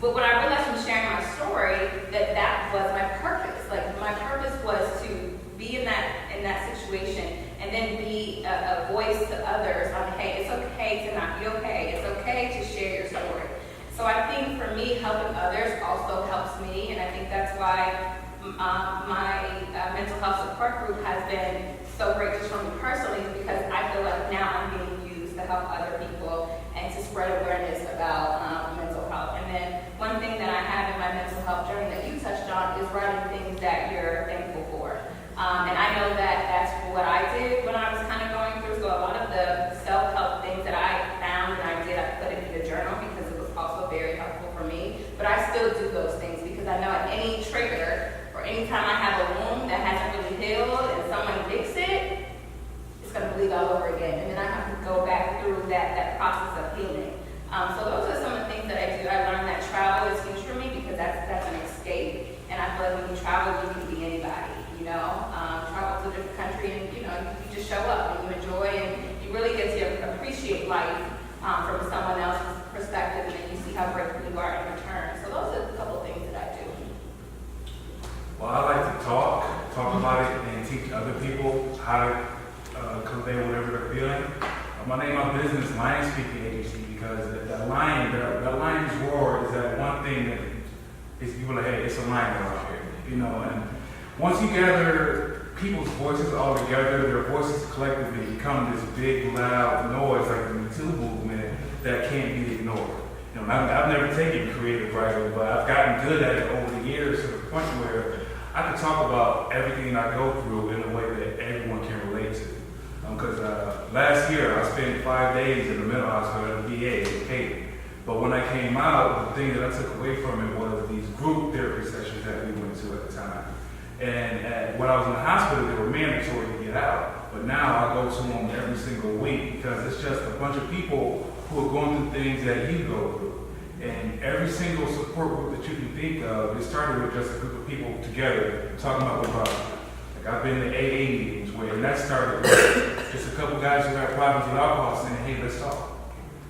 But when I realized from sharing my story, that was my purpose. Like, my purpose was to be in that situation and then be a voice to others on, hey, it's okay to not be okay. It's okay to share your story. So I think for me, helping others also helps me, and I think that's why my mental health support group has been so great just for me personally, because I feel like now I'm being used to help other people and to spread awareness about mental health. And then one thing that I have in my mental health journey that you touched on is writing things that you're thankful for. And I know that that's what I did when I was kind of going through. So a lot of the self-help things that I found and I put it in the journal, because it was also very helpful for me. But I still do those things because I know at any trigger or anytime I have a wound that hasn't really healed and someone fixes it, it's going to bleed all over again. And then I have to go back through that process of healing. So those are some of the things that I do. I learned that travel is huge for me, because that's an escape. And I feel like when you travel, you can be anybody, travel to a different country and, you just show up and you enjoy, and you really get to appreciate life from someone else's perspective, and then you see how grateful you are in return. So those are a couple of things that I do.
Well, I like to talk about it, and teach other people how to convey whatever they're feeling. My name, my business, Lion Speaking Agency, because that lion's roar is that one thing that is people like, hey, it's a lion out here, and once you gather people's voices all together, their voices collectively become this big, loud noise, like the Me Too movement, that can't be ignored. I've never taken creative writing, but I've gotten good at it over the years to the point where I can talk about everything I go through in a way that everyone can relate to. Because last year I spent 5 days in the mental hospital at the VA in Caden. But when I came out, the thing that I took away from it was these group therapy sessions that we went to at the time. And when I was in the hospital, they were mandatory to get out. But now I go to them every single week, because it's just a bunch of people who are going through things that you go through. And every single support group that you can think of, it started with just a group of people together talking about the problem. Like, I've been to AA meetings where that started with just a couple guys who had problems with alcohol saying, hey, let's talk.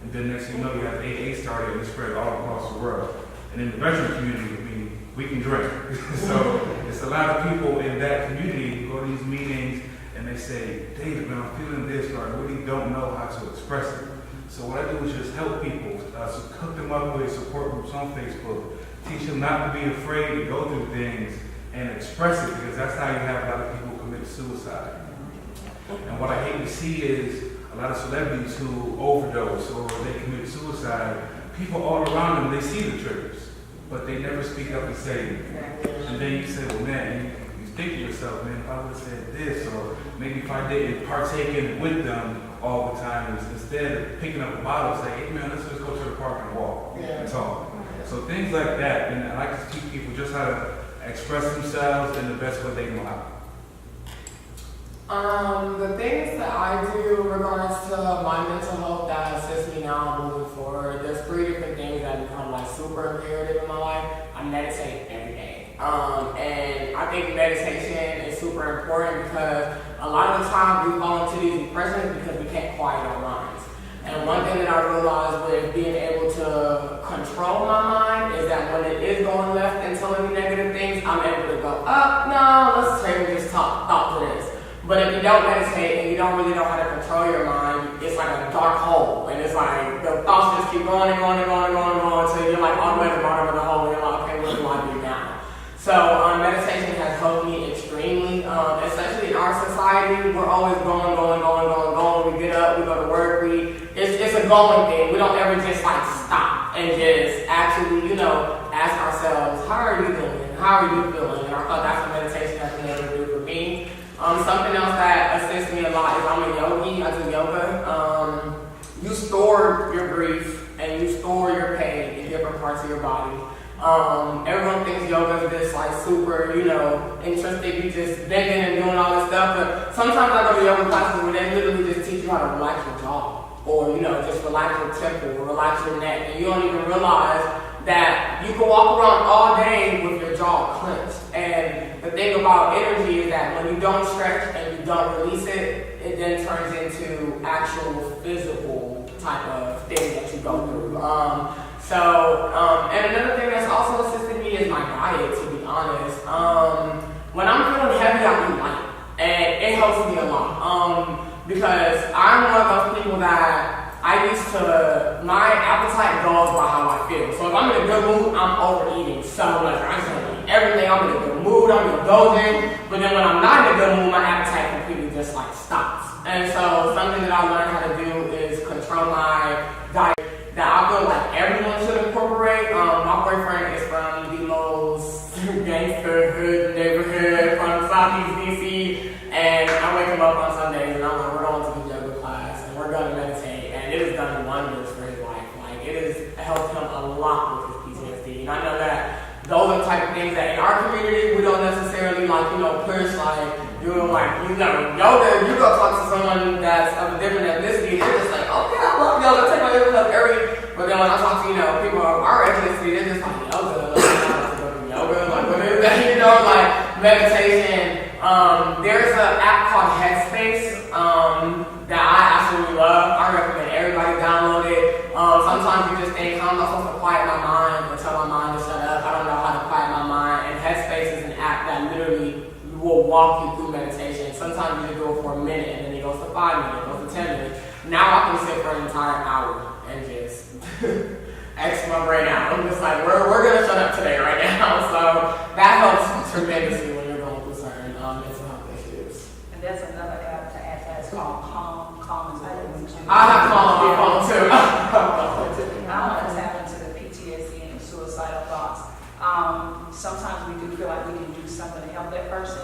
And then next thing you know, you have AA started and it spread all across the world. And in the veteran community, we can drink. So it's a lot of people in that community who go to these meetings and they say, David, man, I'm feeling this, or I really don't know how to express it. So what I do is just help people, hook them up with support groups on Facebook, teach them not to be afraid to go through things and express it, because that's how you have a lot of people commit suicide. And what I hate to see is a lot of celebrities who overdose or they commit suicide, people all around them, they see the triggers, but they never speak up and say anything. And then you say, well, man, you think to yourself, man, if I would have said this, or maybe if I didn't partake in it with them all the time, instead of picking up a bottle, say, hey, man, let's just go to the park and walk and talk. So things like that, and I like to teach people just how to express themselves in the best way they know how.
The things that I do in regards to my mental health that assists me now moving forward, there's 3 different things that become like super imperative in my life. I meditate every day. And I think meditation is super important because a lot of the time we fall into these depressions because we can't quiet our minds. And one thing that I realized with being able to control my mind is that when it is going left and telling me negative things, I'm able to go up, no, let's say we just thought to this. But if you don't meditate and you don't really know how to control your mind, it's like a dark hole. And it's like the thoughts just keep going and going and going and going and going until you're like all the way at the bottom of the hole and you're like, okay, what do I do now? So meditation has helped me extremely, especially in our society. We're always going. We get up, we go to work, it's a going thing. We don't ever just like stop and just actually, ask ourselves, how are you doing? How are you feeling? And I thought that's what meditation has been able to do for me. Something else that assists me a lot is I'm a yogi. I do yoga. You store your grief and you store your pain in different parts of your body. Everyone thinks yoga is this like super, interesting. You just begging and doing all this stuff. But sometimes I go to yoga classes where they literally just teach you how to relax your jaw, or just relax your temple, or relax your neck, and you don't even realize that you can walk around all day with your jaw clenched. And the thing about energy is that when you don't stretch and you don't release it, it then turns into actual physical type of thing that you go through. And another thing that's also assisted me is my diet, to be honest. When I'm feeling heavy, I eat light, and it helps me a lot. Because I'm one of those people that my appetite goes by how I feel. So if I'm in a good mood, I'm overeating so much. I just want to eat everything. I'm in a good mood, I'm indulging. But then when I'm not in a good mood, my appetite completely just like stops. And so something that I learned how to do is control my diet that I feel like everyone should incorporate. My boyfriend is from the most gangster hood neighborhood from Southeast DC, and I wake him up on Sundays and I'm like, we're going to the yoga class and we're going to meditate, and it has done wonders for his life. Like, it has helped him a lot with his PTSD, and I know that those are the type of things that in our community we don't necessarily push, yoga. You go talk to someone that's of a different ethnicity, they're just like, okay, I love yoga, take my yoga class but then when I talk to people of our ethnicity, they're just like, yoga, what is that? Meditation. There's an app called Headspace that I absolutely love. I recommend everybody download it. Sometimes you just think, I'm not supposed to quiet my mind and tell my mind to shut up. I don't know how to quiet my mind. And Headspace is an app that literally will walk you through meditation. Sometimes you just do it for a minute and then it goes to 5 minutes, it goes to 10 minutes. Now I can sit for an entire hour and just X my brain out. I'm just like, we're gonna shut up today right now. So that helps tremendously when you're going through certain mental health issues.
And there's another app to add that. It's called Calm. Calm is a good one too.
I have Calm on my phone too.
I want to tap into the PTSD and suicidal thoughts. Sometimes we do feel like we can do something to help that person.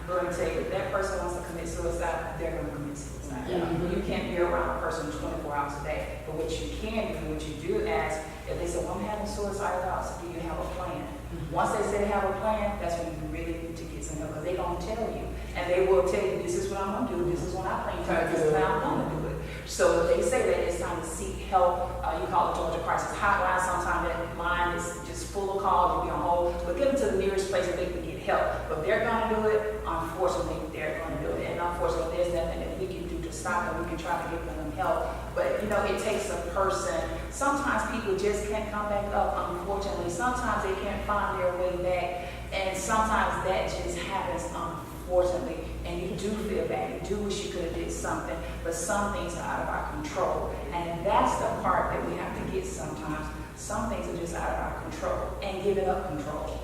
We're going to tell you, if that person wants to commit suicide, they're going to commit suicide.
Mm-hmm.
You can't be around a person 24 hours a day. But what you can do, what you do ask, if they say, well, I'm having suicidal thoughts, do you have a plan?
Mm-hmm.
Once they say they have a plan, that's when you really need to get some help, because they're going to tell you. And they will tell you, this is what I'm going to do, this is what I plan to do, this is how I'm going to do it. So if they say that, it's time to seek help. You call the Georgia Crisis Hotline. Sometimes that line is just full of calls, you'll be on hold, but get them to the nearest place that they can get help. But if they're going to do it, unfortunately, they're going to do it. And unfortunately, there's nothing that we can do to stop them. We can try to give them help. But, it takes a person. Sometimes people just can't come back up, unfortunately. Sometimes they can't find their way back. And sometimes that just happens, unfortunately. And you do feel bad. You do wish you could have did something. But some things are out of our control. And that's the part that we have to get sometimes. Some things are just out of our control. And giving up control.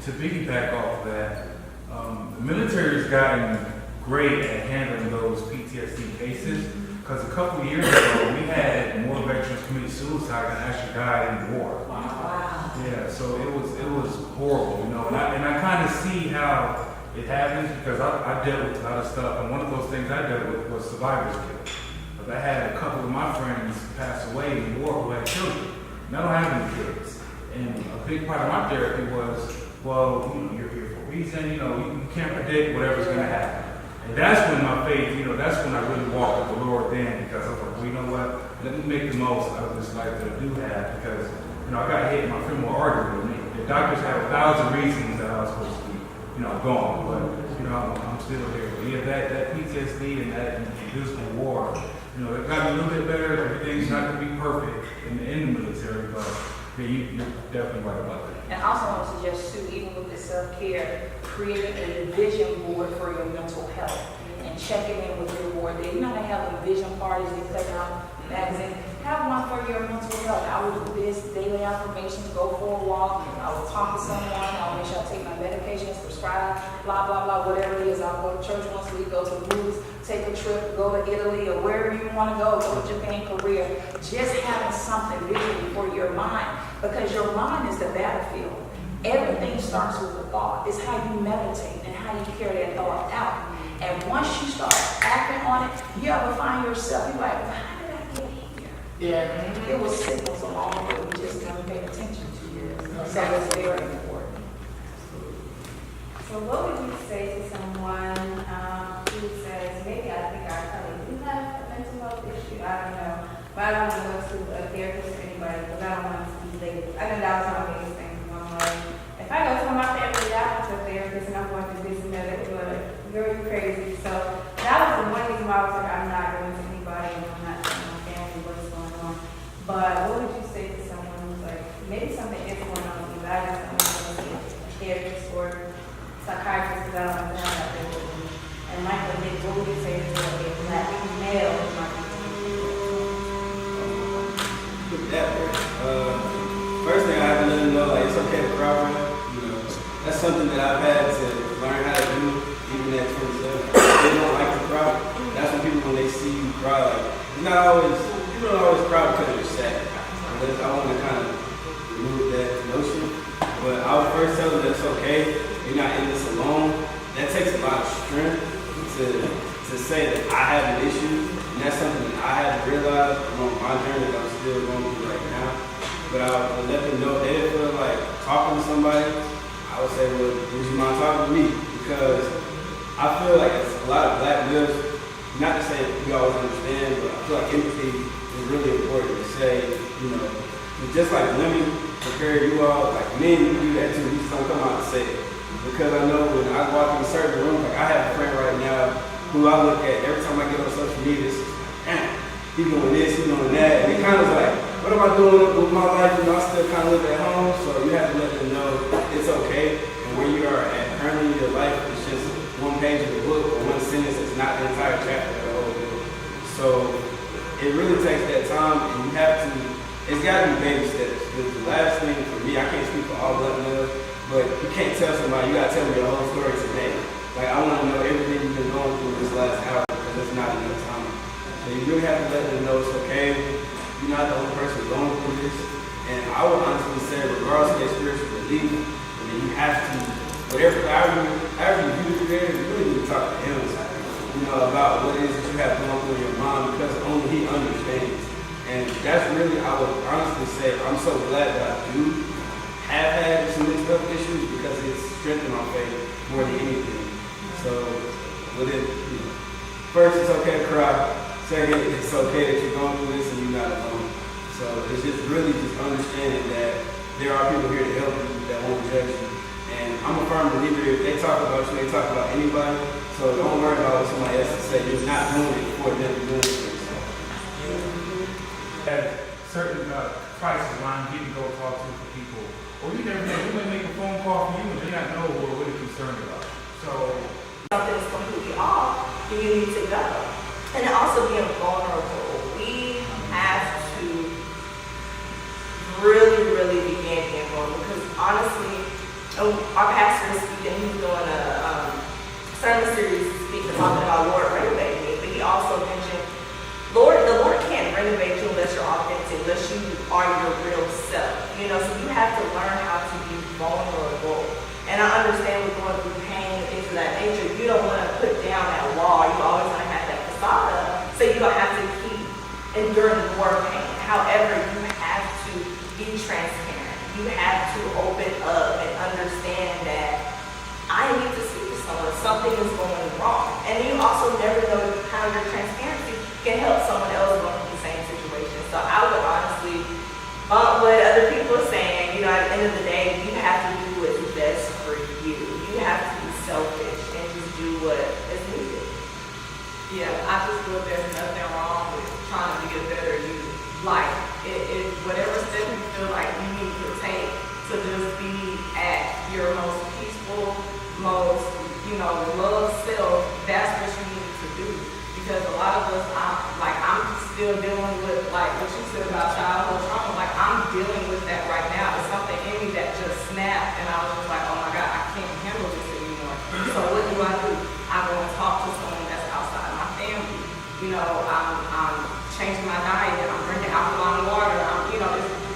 To piggyback off of that, the military has gotten great at handling those PTSD cases. Because a couple of years ago, we had more veterans commit suicide than actually died in the war.
Wow.
Yeah, so it was horrible, you know, and I kind of see how it happens because I dealt with a lot of stuff, and one of those things I dealt with was survivor's guilt. But I had a couple of my friends pass away in the war who had children, and I don't have any kids. And a big part of my therapy was, well, you know, you're here for a reason, you know, you can't predict whatever's going to happen. And that's when my faith, you know, that's when I really walked with the Lord then, because I was like, well, you know what, let me make the most out of this life that I do have, because, you know, I got hit in my femoral artery, and the doctors had 1,000 reasons that I was supposed to be, you know, gone, but, you know, I'm still here. But yeah, that PTSD and that invisible war, you know, it got me a little bit better. Everything's not going to be perfect in the military, but yeah, you're definitely right about that.
And also I want to suggest too, even with the self-care, creating a vision board for your mental health and checking in with your board. You know, they have the vision parties, they put out magazines. Have one for your mental health. I will do this, daily affirmations, go for a walk, I will talk to someone, I'll make sure I take my medications, prescribe, blah, blah, blah, whatever it is. I'll go to church once a week, go to the movies, take a trip, go to Italy or wherever you want to go to Japan, Korea. Just having something visually for your mind, because your mind is the battlefield. Everything starts with a thought. It's how you meditate and how you carry that thought out. And once you start acting on it, you ever find yourself, you're like, how did I get here?
Yeah.
It was signals along the way, we just never paid attention to. So it's very important.
So what would you say to someone who says, maybe I think I probably do have a mental health issue, I don't know, but I don't want to go to a therapist or anybody because I don't want to be labeled. I know that was my biggest thing. If I go to my family doctor, a therapist, and I'm going through this and that, it would, girl, you crazy. So that was the one reason why I was like, I'm not going to anybody, and I'm not telling my family what's going on. But what would you say to someone who's like, maybe something is going on with you, but I just don't want to see a therapist or psychiatrist because I don't want to have that there with me. And Michael, what would you say to a black male who might be
Look at that, first thing I have to let them know, like, it's okay to cry, man. You know, that's something that I've had to learn how to do, even at 27. They don't like to cry. That's when people, when they see you cry, like, it's not always, people don't always cry because they're sad. I want to kind of remove that notion. But I would first tell them that it's okay. You're not in this alone. That takes a lot of strength to say that I have an issue. And that's something that I had to realize along my journey that I'm still going through right now. But I would let them know if they feel like talking to somebody, I would say, well, would you mind talking to me? Because I feel like it's a lot of black males, not to say we always understand, but I feel like empathy is really important to say, you know, just like women prepare you all, like men, you do that too. We just don't come out and say it. Because I know when I walk in a certain room, like I have a friend right now who I look at every time I get on social media, it's just like, damn, he's doing this, he's doing that. And it kind of like, what am I doing with my life? You know, I still kind of live at home, so you have to let them know it's okay. And where you are at currently in your life, it's just one page of the book or one sentence. It's not the entire chapter of the whole book. So it really takes that time, and you have to. It's got to be baby steps. Because the last thing for me, I can't speak for all black males, but you can't tell somebody. You got to tell me your whole story today. Like I want to know everything you've been going through this last hour, because that's not enough time. So you really have to let them know it's okay. You're not the only person going through this. And I would honestly say, regardless of their spiritual belief, I mean, you have to, however you view the creator, you really need to talk to him, you know, about what it is that you have going through in your mind, because only he understands. And that's really, I would honestly say, I'm so glad that I do have had some mental health issues, because it's strengthened my faith more than anything. So, within, you know, first, it's okay to cry. Second, it's okay that you're going through this and you're not alone. So it's just really just understanding that there are people here to help you that won't judge you. And I'm a firm believer, if they talk about you, they talk about anybody. So don't worry about what somebody else to say. You're not doing it for them, you're doing it for yourself.
At certain crisis line, you can go talk to people. Or you never know, you may make a phone call from you and they not know what we're really concerned about. So
something's completely off, then you need to go. And then also being vulnerable. We have to really begin being vulnerable, because honestly, our pastor is speaking, he's doing a sermon series speaking talking about Lord renovating me, but he also mentioned the Lord can't renovate you unless you're authentic, unless you are your real self. You know, so you have to learn how to be vulnerable. And I understand with going through pain and things of that nature, you don't want to put down that wall. You always want to have that facade up, so you don't have to keep enduring more pain. However, you have to be transparent. You have to open up and understand that I need to speak to someone. Something is going wrong. And you also never know how your transparency can help someone else going through the same situation. So I would honestly bump what other people are saying. You know, at the end of the day, you have to do what's best for you. You have to be selfish and just do what is needed.
Yeah, I just feel there's nothing wrong with trying to be a better you. Like, it whatever step you feel like you need to take to just be at your most peaceful, most, love self, that's what you need to do. Because a lot of us, I'm still dealing with, like, what you said about childhood trauma. Like, I'm dealing with that right now. It's something in me that just snapped, and I was just like, oh my God, I can't handle this anymore. So what do? I go and talk to someone that's outside my family. I'm changing my diet. I'm drinking alkaline water.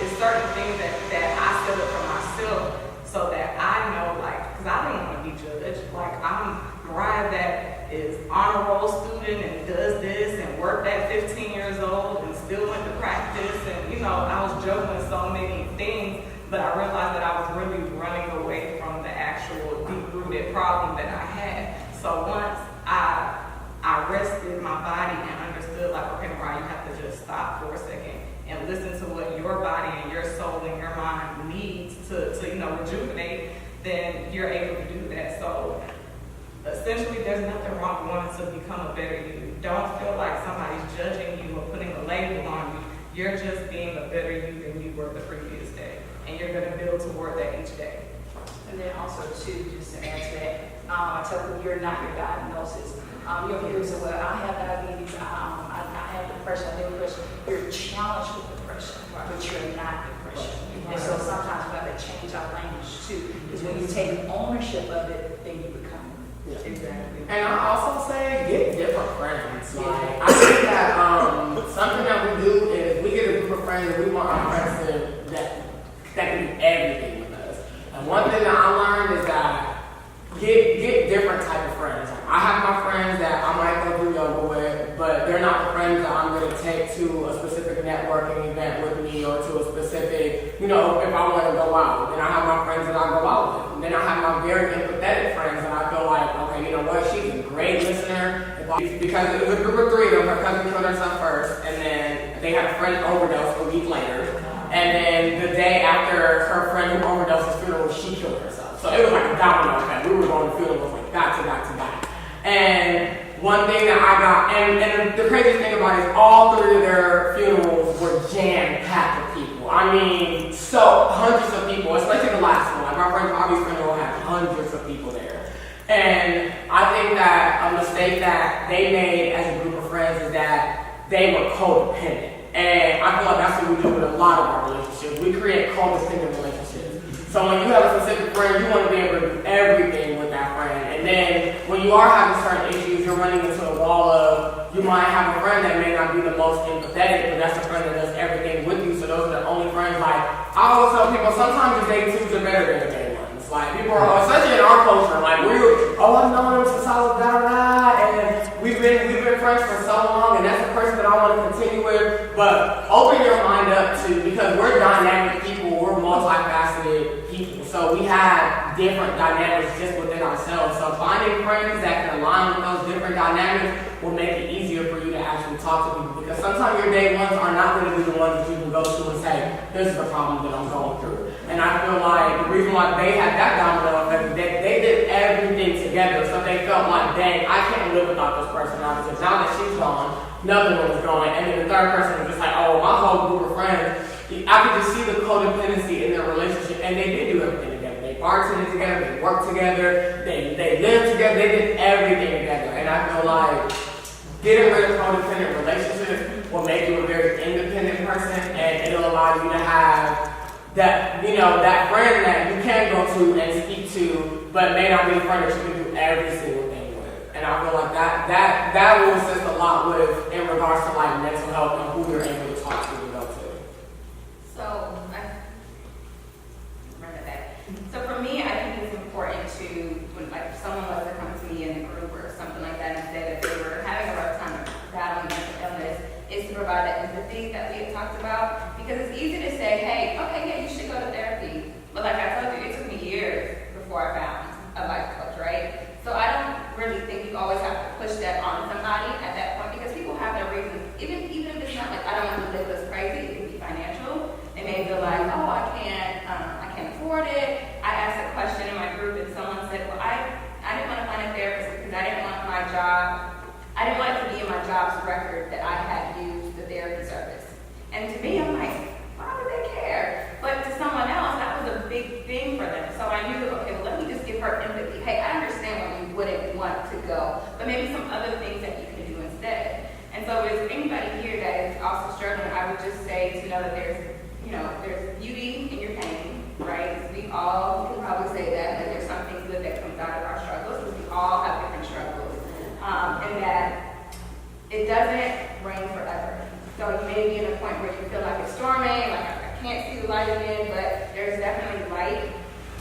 It's certain things that I set up for myself so that I know, because I don't want to be judged. Like, I'm Mariah that is honor roll student and does this and worked at 15 years old and still went to practice. And, I was juggling so many things, but I realized that I was really running away from the actual deep-rooted problem that I had. So once I rested my body and understood, like, okay, Mariah, you have to just stop for a second and listen to what your body and your soul and your mind needs to rejuvenate, then you're able to do that. So essentially, there's nothing wrong with wanting to become a better you. Don't feel like somebody's judging you or putting a label on you. You're just being a better you than you were the previous day. And you're going to build toward that each day.
And then also, too, just to add to that, I tell them you're not your diagnosis. You'll hear say, well, I have diabetes, I have depression, I have depression. You're challenged with depression, but you're not depression. And so sometimes we have to change our language, too. Because when you take ownership of it, then you become it.
Yeah.
Exactly.
And I also say get different friends. Like, I think that something that we do is we get a group of friends and we want our friends that can do everything with us. And one thing that I learned is that get different type of friends. I have my friends that I might go do yoga with, but they're not the friends that I'm going to take to a specific networking event with me or to a specific, if I want to go out. Then I have my friends that I go out with. And then I have my very empathetic friends that I feel like, okay, you know what, she's a great listener. Because it was a group of three of them, her cousin killed herself first, and then they had a friend overdose a week later. And then the day after her friend who overdosed his funeral, she killed herself. So it was like a domino effect. We were going to funerals like back to back to back. And one thing that I got, and the craziest thing about it is all three of their funerals were jam-packed with people. I mean, so hundreds of people, especially the last one. Like my friend Bobby's funeral had hundreds of people there. And I think that a mistake that they made as a group of friends is that they were codependent. And I feel like that's what we do with a lot of our relationships. We create codependent relationships. So when you have a specific friend, you want to be able to do everything with that friend. And then when you are having certain issues, you're running into a wall of, you might have a friend that may not be the most empathetic, but that's a friend that does everything with you. So those are the only friends. Like, I always tell people, sometimes the day twos are better than the day ones. Like, people are, especially in our culture, like, I've known him since I was and we've been friends for so long, and that's the person that I want to continue with. But open your mind up to, because we're dynamic people, we're multifaceted people. So we have different dynamics just within ourselves. So finding friends that can align with those different dynamics will make it easier for you to actually talk to people. Because sometimes your day ones are not going to be the ones that you can go to and say, this is the problem that I'm going through. And I feel like the reason why they had that domino effect, they did everything together. So they felt like, dang, I can't live without this person now, because now that she's gone, another one is going. And then the third person was just like, oh, my whole group of friends, I could just see the codependency in their relationship, and they did do everything together. They bartended together, they worked together, they lived together, they did everything together. And I feel like getting rid of codependent relationships will make you a very independent person, and it'll allow you to have that, that friend that you can go to and speak to, but may not be a friend that you can do every single thing with. And And I feel like that will assist a lot with in regards to like mental health and who you're able to talk to and go to.
So, remember that. So for me, I think it's important to, when like if someone was to come to me in a group or something like that and say that they were having a rough time battling mental illness, is to provide that empathy that we had talked about. Because it's easy to say, hey, okay, yeah, you should go to therapy. But like I told you, it took me years before I found a life coach, right? So I don't really think you always have to push that on somebody at that point because people have their reasons. Even if it's not like I don't want to live this crazy, it can be financial. They may feel like, oh, I can't afford it. I asked a question in my group and someone said, well, I didn't want to find a therapist because I didn't want my job. I didn't want it to be in my job's record that I had used the therapy service. And to me, I'm like, why would they care? But to someone else, that was a big thing for them. So I knew, okay, well, let me just give her empathy. Hey, I understand why you wouldn't want to go, but maybe some other things that you can do instead. And so if there's anybody here that is also struggling, I would just say to know that there's beauty in your pain, right? We all can probably say that there's something good that comes out of our struggles, because we all have different struggles. And that it doesn't rain forever. So you may be in a point where you feel like it's storming, like I can't see the light again, but there's definitely light.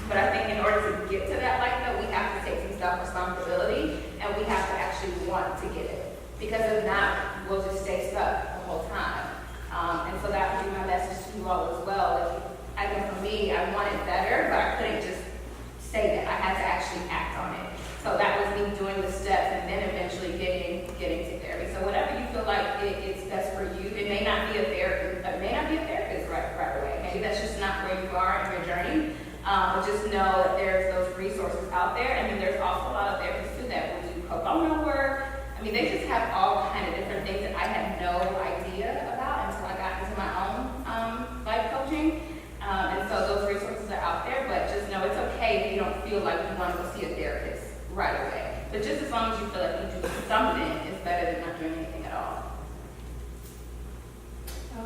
But I think in order to get to that light, though, we have to take some self-responsibility, and we have to actually want to get it. Because if not, we'll just stay stuck the whole time. And so that would be my message to you all as well. Like, I know for me, I wanted better, but I couldn't just say that. I had to actually act on it. So that was me doing the steps and then eventually getting to therapy. So whatever you feel like it's best for you, it may not be a therapist, right away. Maybe that's just not where you are in your journey. But just know that there's those resources out there. And then there's also a lot of therapists too that will do pro bono work. I mean, they just have all kind of different things that I had no idea about until I got into my own life coaching. And so those resources are out there, but just know it's okay if you don't feel like you want to go see a therapist right away. But just as long as you feel like you do something, it's better than not doing anything at all.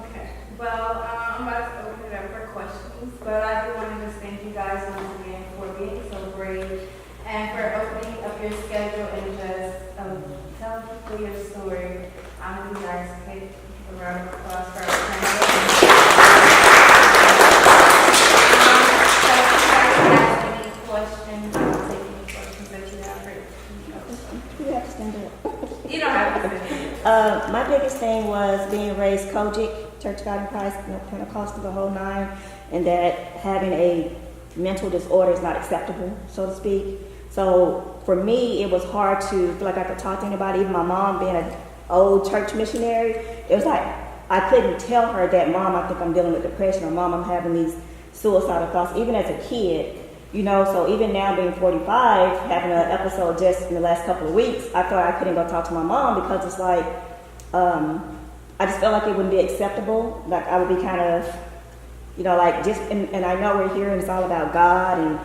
Okay, well, I'm about to open it up for questions, but I do want to just thank you guys once again for being so brave and for opening up your schedule and just telling people your story. I'm going to be nice, take a round of applause for our panel. So if you guys have any questions, I'll take any questions that you have for
You have to stand up.
you don't have to say
My biggest thing was being raised Kojic, Church of God in Christ, Pentecostal, the whole nine, and that having a mental disorder is not acceptable, so to speak. So for me, it was hard to feel like I could talk to anybody. Even my mom, being an old church missionary, it was like I couldn't tell her that, Mom, I think I'm dealing with depression, or Mom, I'm having these suicidal thoughts, even as a kid. So even now being 45, having an episode just in the last couple of weeks, I thought I couldn't go talk to my mom because it's like, I just felt like it wouldn't be acceptable. Like I would be kind of, and I know we're here and it's all about God and,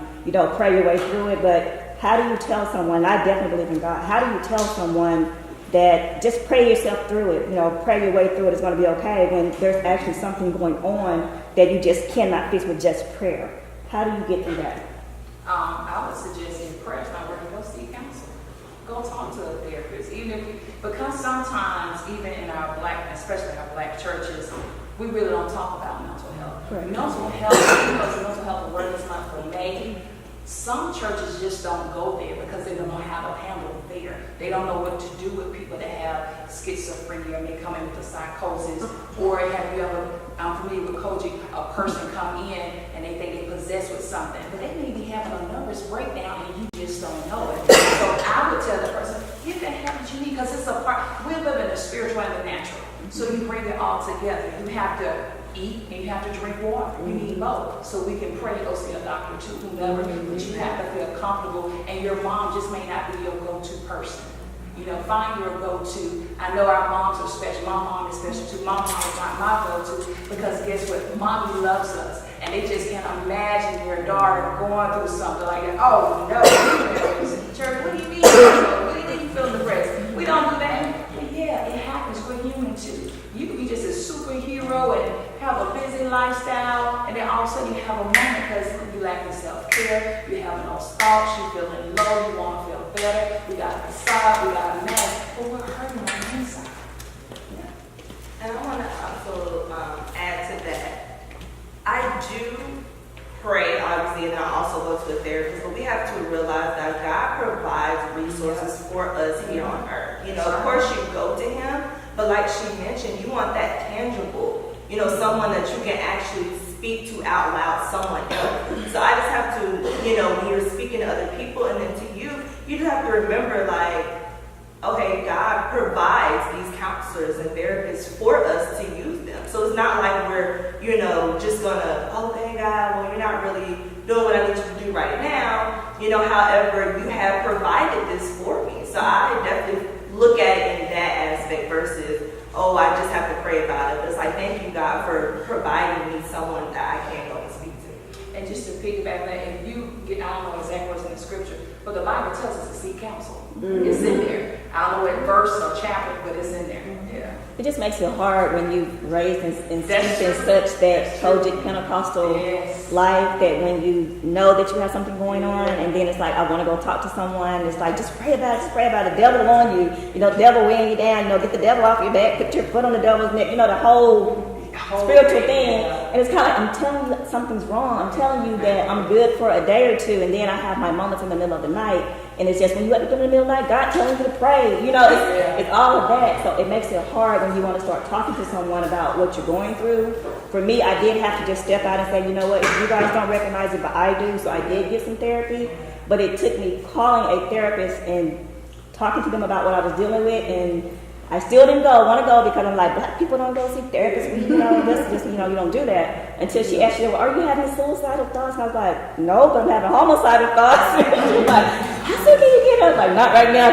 pray your way through it, but how do you tell someone, I definitely believe in God, how do you tell someone that just pray yourself through it, pray your way through it, it's going to be okay, when there's actually something going on that you just cannot fix with just prayer? How do you get through that?
I would suggest in prayer, it's not where to go seek counsel. Go talk to a therapist. Because sometimes, even in especially our black churches, we really don't talk about mental health.
Right.
Mental health, mental health awareness month for May. Some churches just don't go there because they don't know how to handle there. They don't know what to do with people that have schizophrenia and they come in with a psychosis. Or have you ever, I'm familiar with coaching, a person come in and they think they're possessed with something, but they may be having a nervous breakdown and you just don't know it. So I would tell the person, get the help that you need, because it's a part, we live in the spiritual and the natural. So you bring it all together. You have to eat and you have to drink water. You need both. So we can pray, go see a doctor too, whomever, but you have to feel comfortable, and your mom just may not be your go-to person. Find your go-to. I know our moms are special. My mom is special too. My mom is not my go-to, because guess what? Mommy loves us. And they just can't imagine their daughter going through something like that. Oh no, church, what do you mean? What do you think you feel depressed? We don't do that. But yeah, it happens. We're human too. You can be just a superhero and have a busy lifestyle, and then all of a sudden you have a moment because you lack self-care, you have those thoughts, you're feeling low, you want to feel better, we got the sob, we got a mess, but we're hurting on the inside.
And I want to also add to that. I do pray, obviously, and I also go to a therapist, but we have to realize that God provides resources for us here on earth. You know, of course you go to Him, but like she mentioned, you want that tangible, you know, someone that you can actually speak to out loud, someone else. So I just have to, you know, when you're speaking to other people and then to you, you just have to remember, like, okay, God provides these counselors and therapists for us to use them. So it's not like we're, you know, just gonna, okay, God, well, you're not really doing what I need you to do right now. You know, however, you have provided this for me. So I definitely look at it in that aspect versus, oh, I just have to pray about it. It's like, thank you, God, for providing me someone that I can go and speak to.
And just to piggyback that, if you get, I don't know exactly what's in the scripture, but the Bible tells us to seek counsel. It's in there. I don't know what verse or chapter, but it's in there. Yeah.
It just makes it hard when you raised in
That's
such
true.
that Kojic Pentecostal
Yes.
life, that when you know that you have something going on, and then it's like, I want to go talk to someone, it's like, just pray about it, just pray about it. The devil on you, you know, the devil weighing you down, you know, get the devil off your back, put your foot on the devil's neck, you know, the whole spiritual thing. And it's kind of like, I'm telling you something's wrong. I'm telling you that I'm good for a day or two, and then I have my moments in the middle of the night. And it's just when you wake up in the middle of the night, God telling you to pray. You know, it's all of that. So it makes it hard when you want to start talking to someone about what you're going through. For me, I did have to just step out and say, you know what, if you guys don't recognize it, but I do. So I did get some therapy. But it took me calling a therapist and talking to them about what I was dealing with. And I still didn't want to go because I'm like, black people don't go see therapists. You know, just you know, you don't do that. Until she asked me, well, are you having suicidal thoughts? And I was like, no, but I'm having homicidal thoughts. She was like, how soon can you get up? Like, not right now.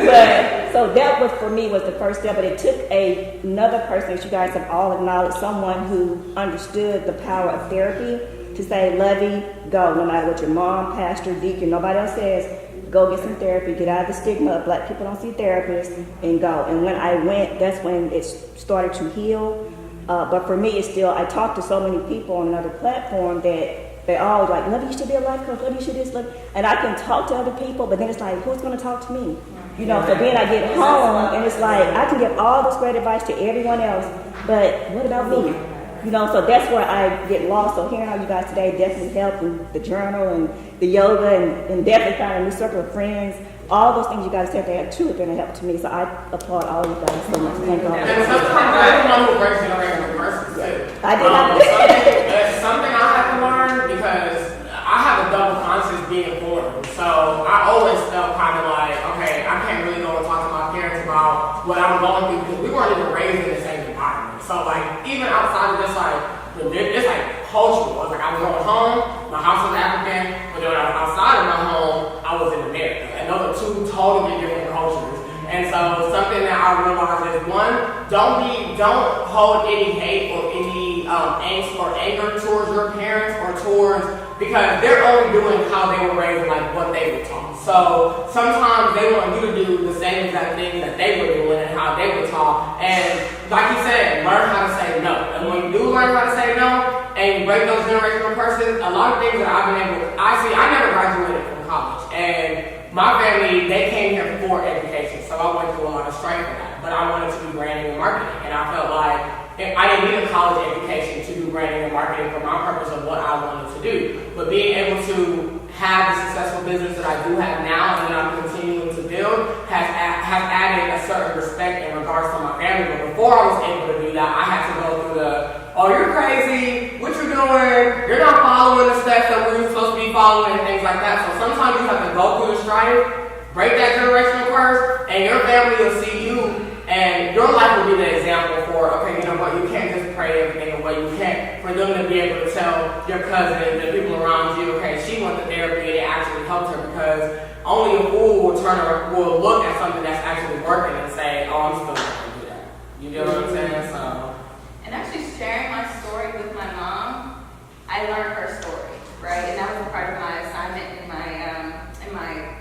But so that was, for me, was the first step. But it took another person, that you guys have all acknowledged, someone who understood the power of therapy, to say, Lovey, go. No matter what your mom, pastor, deacon, nobody else says, go get some therapy, get out of the stigma of black people don't see therapists, and go. And when I went, that's when it started to heal. But for me, it's still, I talk to so many people on another platform that they all like, Love, you should be a life coach, Love, you should this, Love. And I can talk to other people, but then it's like, who's going to talk to me? You know, so then I get home, and it's like, I can give all this great advice to everyone else, but what about me? You know, so that's where I get lost. So hearing all you guys today definitely helped, and the journal and the yoga and definitely finding a new circle of friends. All those things you guys said there too have been a help to me. So I applaud all you guys so much. Thank God.
And sometimes everyone who breaks generational curses too.
I did not.
Something I had to learn, because I have a double conscience being born. So I always felt kind of like, okay, I can't really go and talk to my parents about what I'm going through, because we weren't even raised in the same environment. So like, even outside of this, like, it's like cultural. It's like I was going home, my house was African, but then when I was outside of my home, I was in America. And those are two totally different cultures. And so something that I realized is, one, don't hold any hate or any angst or anger towards your parents or towards, because they're only doing how they were raised, like what they were taught. So sometimes they want you to do the same exact things that they were doing and how they were taught. And like you said, learn how to say no. And when you do learn how to say no, and you break those generational curses, a lot of things that I've been able to, I never graduated from college. And my family, they came here for education, so I went through a lot of strife for that. But I wanted to do branding and marketing, and I felt like I didn't need a college education to do branding and marketing for my purpose of what I wanted to do. But being able to have the successful business that I do have now and that I'm continuing to build has added a certain respect in regards to my family. But before I was able to do that, I had to go through the, oh, you're crazy, what you doing, you're not following the steps that we're supposed to be following, and things like that. So sometimes you have to go through the strife, break that generational curse, and your family will see you, and your life will be the example for, okay, you know what, you can't just pray everything away. You can't, for them to be able to tell your cousin, the people around you, okay, she went to therapy and it actually helped her, because only a fool will look at something that's actually working and say, oh, I'm still not going to do that. You know what I'm saying? So.
And actually sharing my story with my mom, I learned her story, right? And that was a part of my assignment in my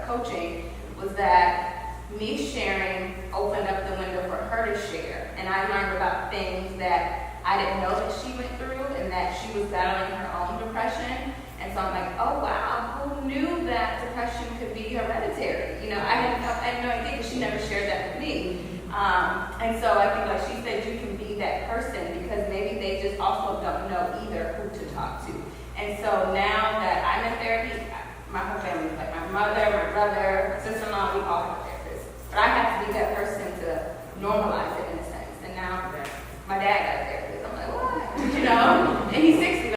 coaching, was that me sharing opened up the window for her to share. And I learned about things that I didn't know that she went through, and that she was battling her own depression. And so I'm like, oh wow, who knew that depression could be hereditary. You know, I had no idea because she never shared that with me. And so I think, like she said, you can be that person because maybe they just also don't know either who to talk to. And so now that I'm in therapy, my whole family, like my mother, my brother, my sister-in-law, we all have therapists. But I have to be that person to normalize it in a sense. And now my dad got a therapist. I'm like, what? You know? And he's 60.